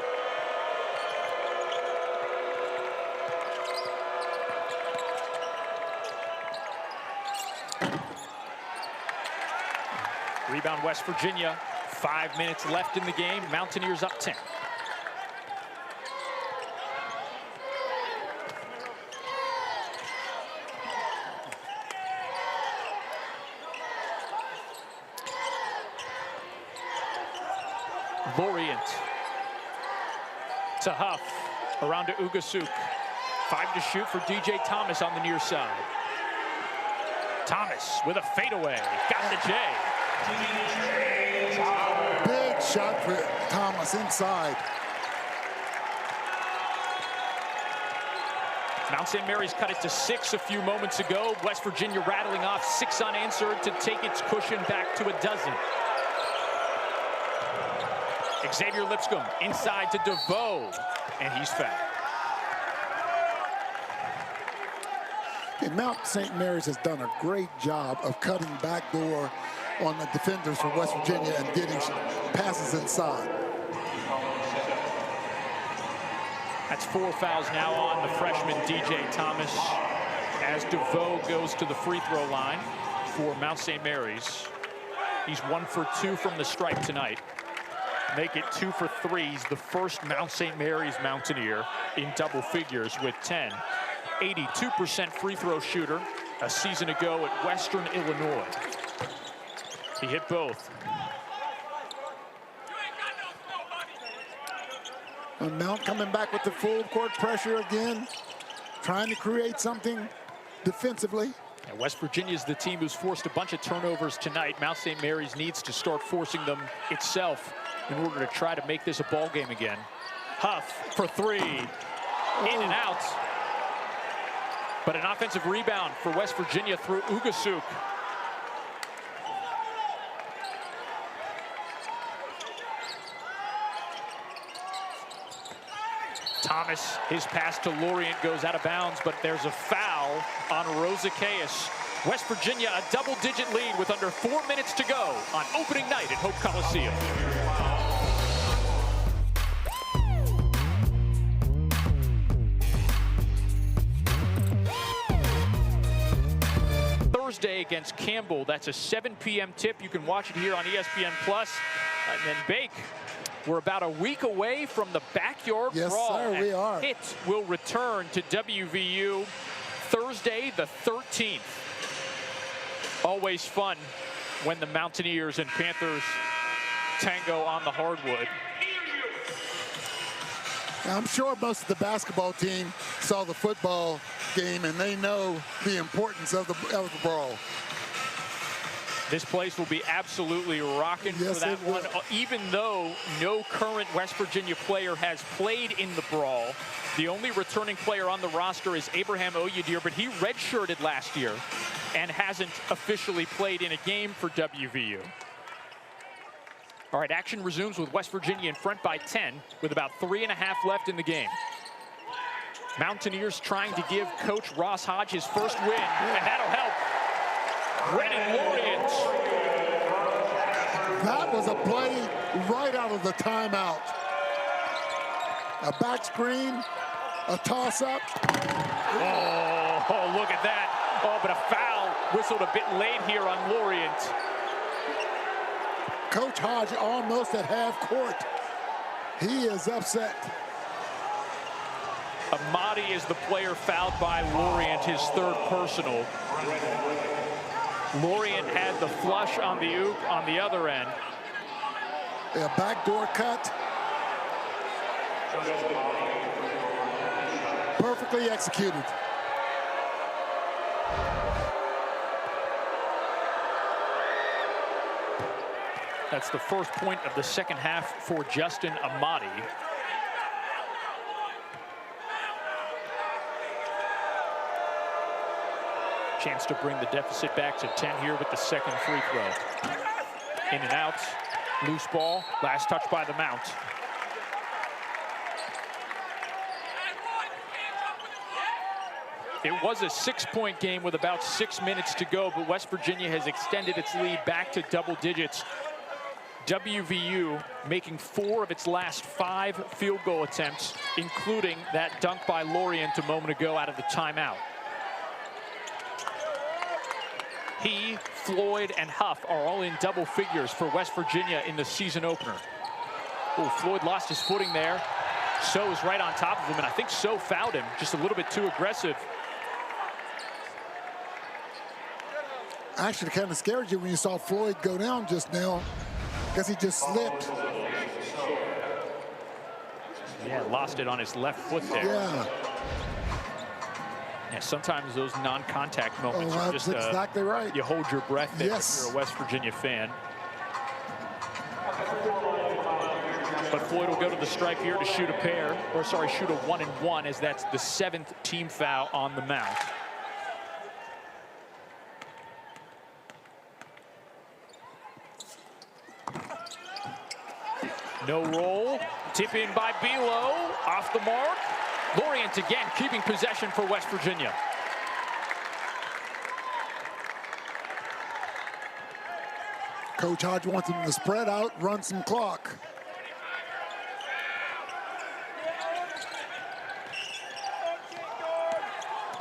Rebound West Virginia. 5 minutes left in the game. Mountaineers up 10. Lorient to Huff, around to Ugasuk. 5 to shoot for DJ Thomas on the near side. Thomas with a fadeaway, got the J. Big shot for Thomas inside. Mount St. Mary's cut it to 6 a few moments ago. West Virginia rattling off 6 unanswered to take its cushion back to a dozen. Xavier Lipscomb inside to DeVoe, and he's fouled. And Mount St. Mary's has done a great job of cutting backdoor on the defenders for West Virginia and getting passes inside. That's 4 fouls now on the freshman DJ Thomas as DeVoe goes to the free throw line for Mount St. Mary's. He's 1 for 2 from the stripe tonight. Make it 2 for 3. He's the first Mount St. Mary's Mountaineer in double figures with 10. 82% free throw shooter a season ago at Western Illinois. He hit both. And Mount coming back with the full court pressure again, trying to create something defensively. And West Virginia is the team who's forced a bunch of turnovers tonight. Mount St. Mary's needs to start forcing them itself in order to try to make this a ball game again. Huff for 3, in and out. But an offensive rebound for West Virginia through Ugasuk. Thomas, his pass to Lorient goes out of bounds, but there's a foul on Rosaceus. West Virginia a double-digit lead with under 4 minutes to go on opening night at Hope Coliseum. Thursday against Campbell. That's a 7 p.m. tip. You can watch it here on ESPN+. And then Bake, we're about a week away from the backyard brawl. Yes, sir, we are. It will return to WVU Thursday the 13th. Always fun when the Mountaineers and Panthers tango on the hardwood. Now, I'm sure most of the basketball team saw the football game and they know the importance of the brawl. This place will be absolutely rocking Yes, for that it will. one. Even though no current West Virginia player has played in the brawl, the only returning player on the roster is Abraham Oyedir, but he redshirted last year and hasn't officially played in a game for WVU. All right, action resumes with West Virginia in front by 10 with about 3.5 left in the game. Mountaineers trying to give Coach Ross Hodge his first win, and that'll help. Brennan Lorient. That was a play right out of the timeout. A back screen, a toss-up. Oh, look at that. Oh, but a foul whistled a bit late here on Lorient. Coach Hodge almost at half court. He is upset. Amadi is the player fouled by Lorient, his 3rd personal. Lorient had the flush on the oop on the other end. A backdoor cut. Perfectly executed. That's the first point of the second half for Justin Amadi. Chance to bring the deficit back to 10 here with the second free throw. In and out, loose ball, last touch by the Mount. It was a 6-point game with about 6 minutes to go, but West Virginia has extended its lead back to double digits. WVU making 4 of its last 5 field goal attempts, including that dunk by Lorient a moment ago out of the timeout. He, Floyd, and Huff are all in double figures for West Virginia in the season opener. Oh, Floyd lost his footing there. So is right on top of him, and I think So fouled him, just a little bit too aggressive. Actually, kind of scared you when you saw Floyd go down just now, because he just slipped. Yeah, lost it on his left foot there. Yeah. Yeah, sometimes those non-contact moments are just exactly right. You hold your breath there Yes. if you're a West Virginia fan. But Floyd will go to the stripe here to shoot a pair, or sorry, shoot a 1-and-1, as that's the 7th team foul on the mount. No roll, tip in by Belo, off the mark. Lorient again keeping possession for West Virginia. Coach Hodge wants him to spread out, run some clock.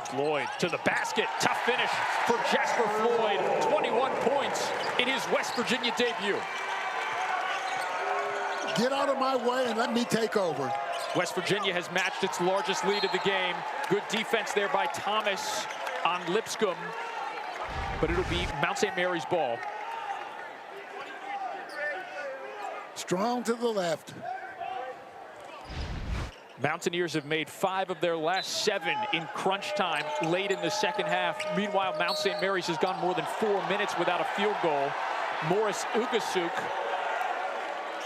Floyd to the basket, tough finish for Jasper Floyd. 21 points in his West Virginia debut. Get out of my way and let me take over. West Virginia has matched its largest lead of the game. Good defense there by Thomas on Lipscomb, but it'll be Mount St. Mary's ball. Strong to the left. Mountaineers have made 5 of their last 7 in crunch time late in the second half. Meanwhile, Mount St. Mary's has gone more than 4 minutes without a field goal. Morris Ugasuk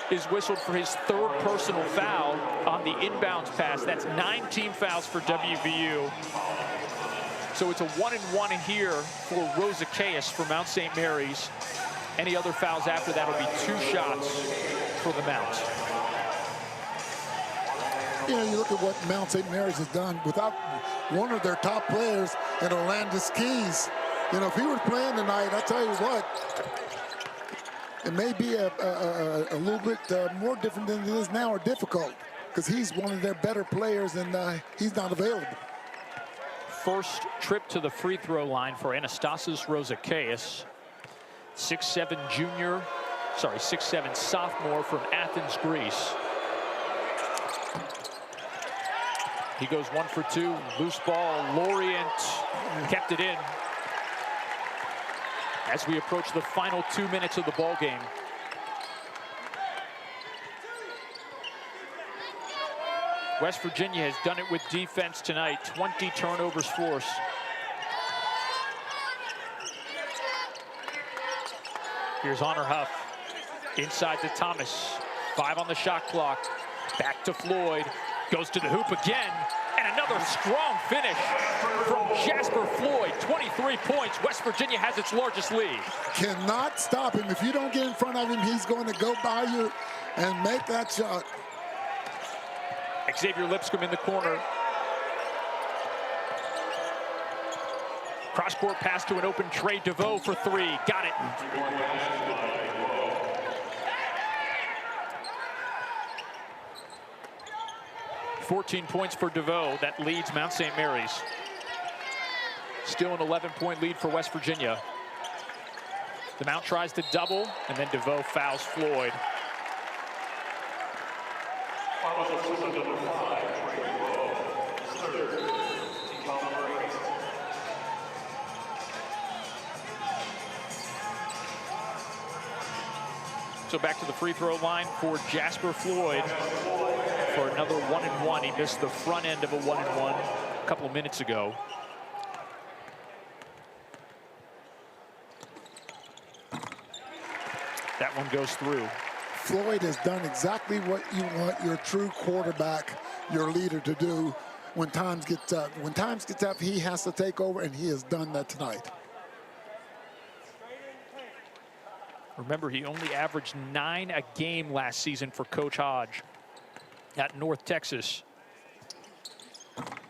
is whistled for his 3rd personal foul on the inbounds pass. That's 9 team fouls for WVU. So it's a 1-and-1 here for Rosickeas for Mount St. Mary's. Any other fouls after that will be 2 shots for the Mount. You know, you look at what Mount St. Mary's has done without one of their top players in Orlando Keys. You know, if he were playing tonight, I tell you what, it may be a little bit more different than it is now, or difficult, because he's one of their better players and he's not available. First trip to the free throw line for Anastasis Rosickeas. 6'7" junior, sorry, 6'7" sophomore from Athens, Greece. He goes 1 for 2, loose ball, Lorient kept it in. As we approach the final 2 minutes of the ball game. West Virginia has done it with defense tonight, 20 turnovers forced. Here's Honor Huff, inside to Thomas, 5 on the shot clock, back to Floyd, goes to the hoop again, and another strong finish from Jasper Floyd, 23 points. West Virginia has its largest lead. Cannot stop him. If you don't get in front of him, he's going to go by you and make that shot. Xavier Lipscomb in the corner. Cross-court pass to an open Trey DeVoe for 3. Got it. "14 points for DeVoe. That leads Mount St. Mary's. Still an 11-point lead for West Virginia. The Mount tries to double, and then DeVoe fouls Floyd. So back to the free throw line for Jasper Floyd for another 1-and-1. He missed the front end of a 1-and-1 a couple of minutes ago. That one goes through. Floyd has done exactly what you want your true quarterback, your leader, to do when times get tough. When times get tough, he has to take over, and he has done that tonight. Remember, he only averaged 9 a game last season for Coach Hodge at North Texas.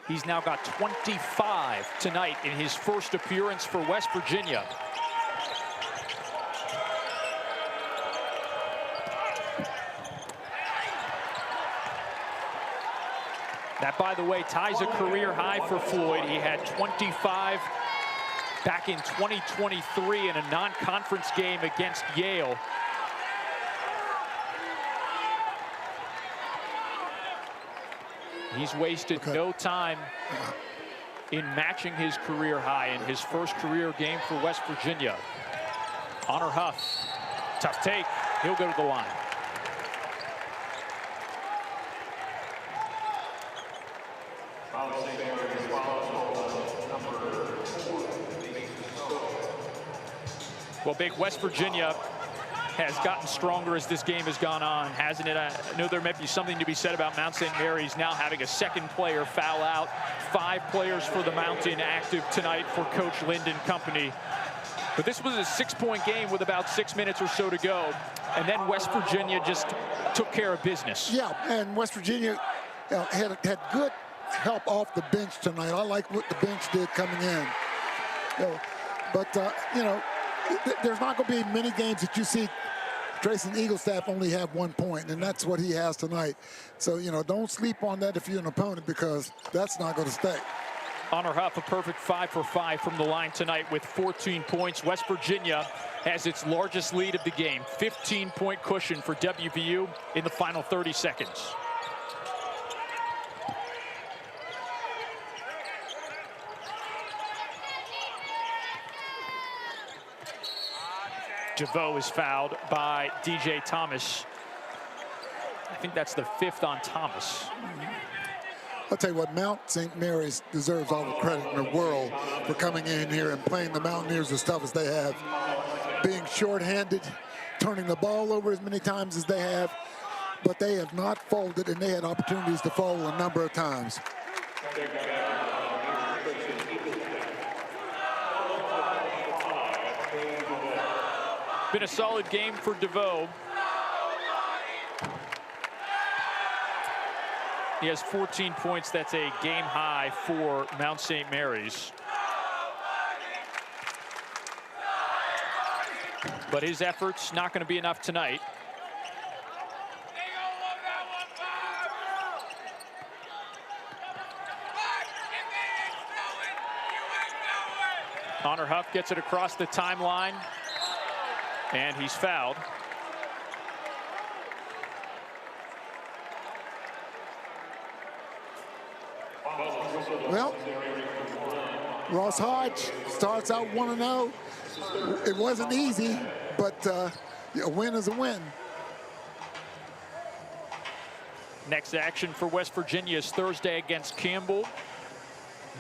He's now got 25 tonight in his first appearance for West Virginia. That, by the way, ties a career high for Floyd. He had 25 back in 2023 in a non-conference game against Yale. He's wasted no time in matching his career high in his first career game for West Virginia. Honor Huff, tough take, he'll go to the line. Well, big West Virginia has gotten stronger as this game has gone on, hasn't it? I know there might be something to be said about Mount St. Mary's now having a second player foul out. 5 players for the Mountain active tonight for Coach Lind and company. But this was a 6-point game with about 6 minutes or so to go. And then West Virginia just took care of business. Yeah, and West Virginia had good help off the bench tonight. I like what the bench did coming in. There's not going to be many games that you see Trayson Eaglestaff only have 1 point, and that's what he has tonight. So, don't sleep on that if you're an opponent, because that's not going to stay. Honor Huff, a perfect 5 for 5 from the line tonight with 14 points. West Virginia has its largest lead of the game, 15-point cushion for WVU in the final 30 seconds. DeVoe is fouled by DJ Thomas. I think that's the 5th on Thomas. I'll tell you what, Mount St. Mary's deserves all the credit in the world for coming in here and playing the Mountaineers as tough as they have. Being shorthanded, turning the ball over as many times as they have, but they have not folded, and they had opportunities to fold a number of times. Been a solid game for DeVoe. He has 14 points. That's a game high for Mount St. Mary's. But his efforts not going to be enough tonight. Honor Huff gets it across the timeline. And he's fouled. Well, Ross Hodge starts out 1-0. It wasn't easy, but a win is a win. Next action for West Virginia is Thursday against Campbell.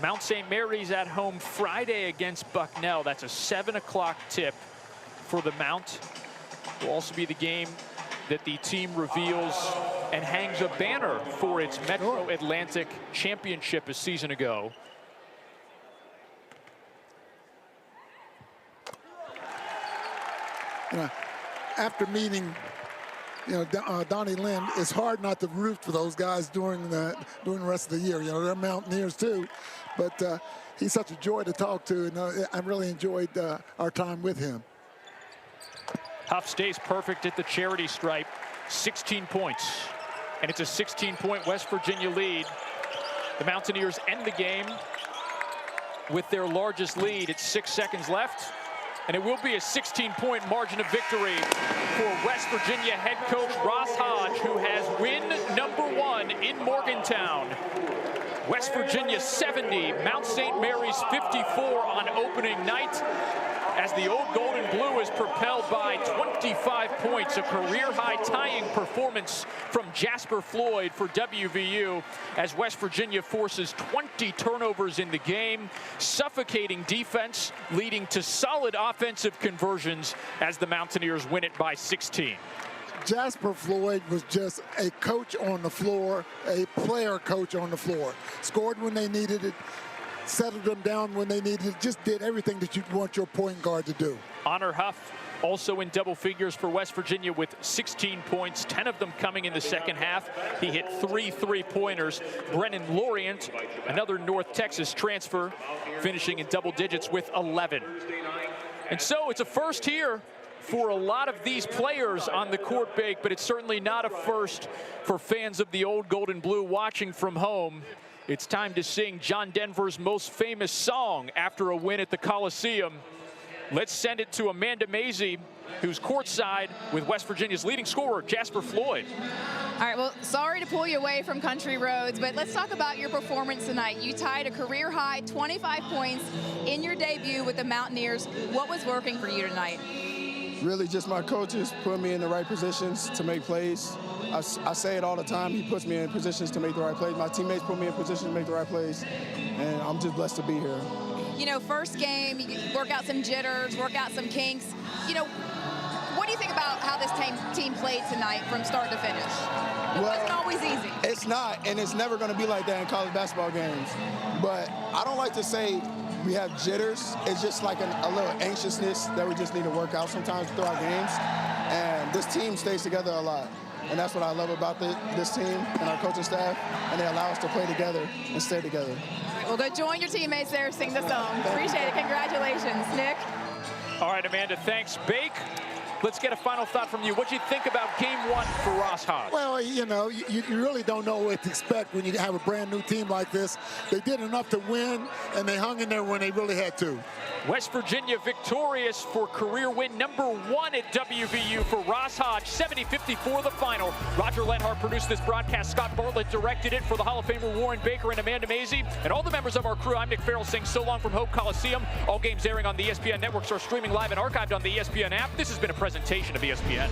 Mount St. Mary's at home Friday against Bucknell. That's a 7 o'clock tip for the Mount. Will also be the game that the team reveals and hangs a banner for its Metro Atlantic Championship a season ago. After meeting, Donnie Lynn, it's hard not to root for those guys during the rest of the year. They're Mountaineers too, but he's such a joy to talk to, and I really enjoyed our time with him. Huff stays perfect at the charity stripe, 16 points. And it's a 16-point West Virginia lead. The Mountaineers end the game with their largest lead at 6 seconds left. And it will be a 16-point margin of victory for West Virginia head coach Ross Hodge, who has win #1 in Morgantown. West Virginia 70, Mount St. Mary's 54 on opening night, as the Old Gold and Blue is propelled by 25 points, a career-high tying performance from Jasper Floyd for WVU, as West Virginia forces 20 turnovers in the game, suffocating defense, leading to solid offensive conversions as the Mountaineers win it by 16. Jasper Floyd was just a coach on the floor, a player coach on the floor. Scored when they needed it, settled them down when they needed it, just did everything that you'd want your point guard to do. Honor Huff also in double figures for West Virginia with 16 points, 10 of them coming in the second half. He hit 3 3-pointers. Brennan Lorient, another North Texas transfer, finishing in double digits with 11. And so it's a first here for a lot of these players on the court, Bake, but it's certainly not a first for fans of the old gold and blue watching from home. It's time to sing John Denver's most famous song after a win at the Coliseum. Let's send it to Amanda Mazey, who's courtside with West Virginia's leading scorer, Jasper Floyd. All right, well, sorry to pull you away from country roads, but let's talk about your performance tonight. You tied a career-high 25 points in your debut with the Mountaineers. What was working for you tonight? Really just my coaches put me in the right positions to make plays. I say it all the time. He puts me in positions to make the right plays. My teammates put me in positions to make the right plays, and I'm just blessed to be here. You know, first game, you work out some jitters, work out some kinks. You know, what do you think about how this team played tonight from start to finish? It wasn't always easy. It's not, and it's never going to be like that in college basketball games. But I don't like to say we have jitters. It's just like a little anxiousness that we just need to work out sometimes throughout games. And this team stays together a lot. And that's what I love about this team and our coaching staff. And they allow us to play together and stay together. Well, go join your teammates there, sing the song. Appreciate it. Congratulations, Nick. All right, Amanda, thanks. Bake, let's get a final thought from you. What do you think about game one for Ross Hodge? Well, you know, you really don't know what to expect when you have a brand new team like this. They did enough to win, and they hung in there when they really had to. West Virginia victorious for career win number 1 at WVU for Ross Hodge, 70-54 the final. Roger Lenhart produced this broadcast. Scott Bartlett directed it. For the Hall of Famer Warren Baker and Amanda Mazey and all the members of our crew, I'm Nick Farrell saying so long from Hope Coliseum. All games airing on the ESPN networks are streaming live and archived on the ESPN app. This has been a presentation of ESPN.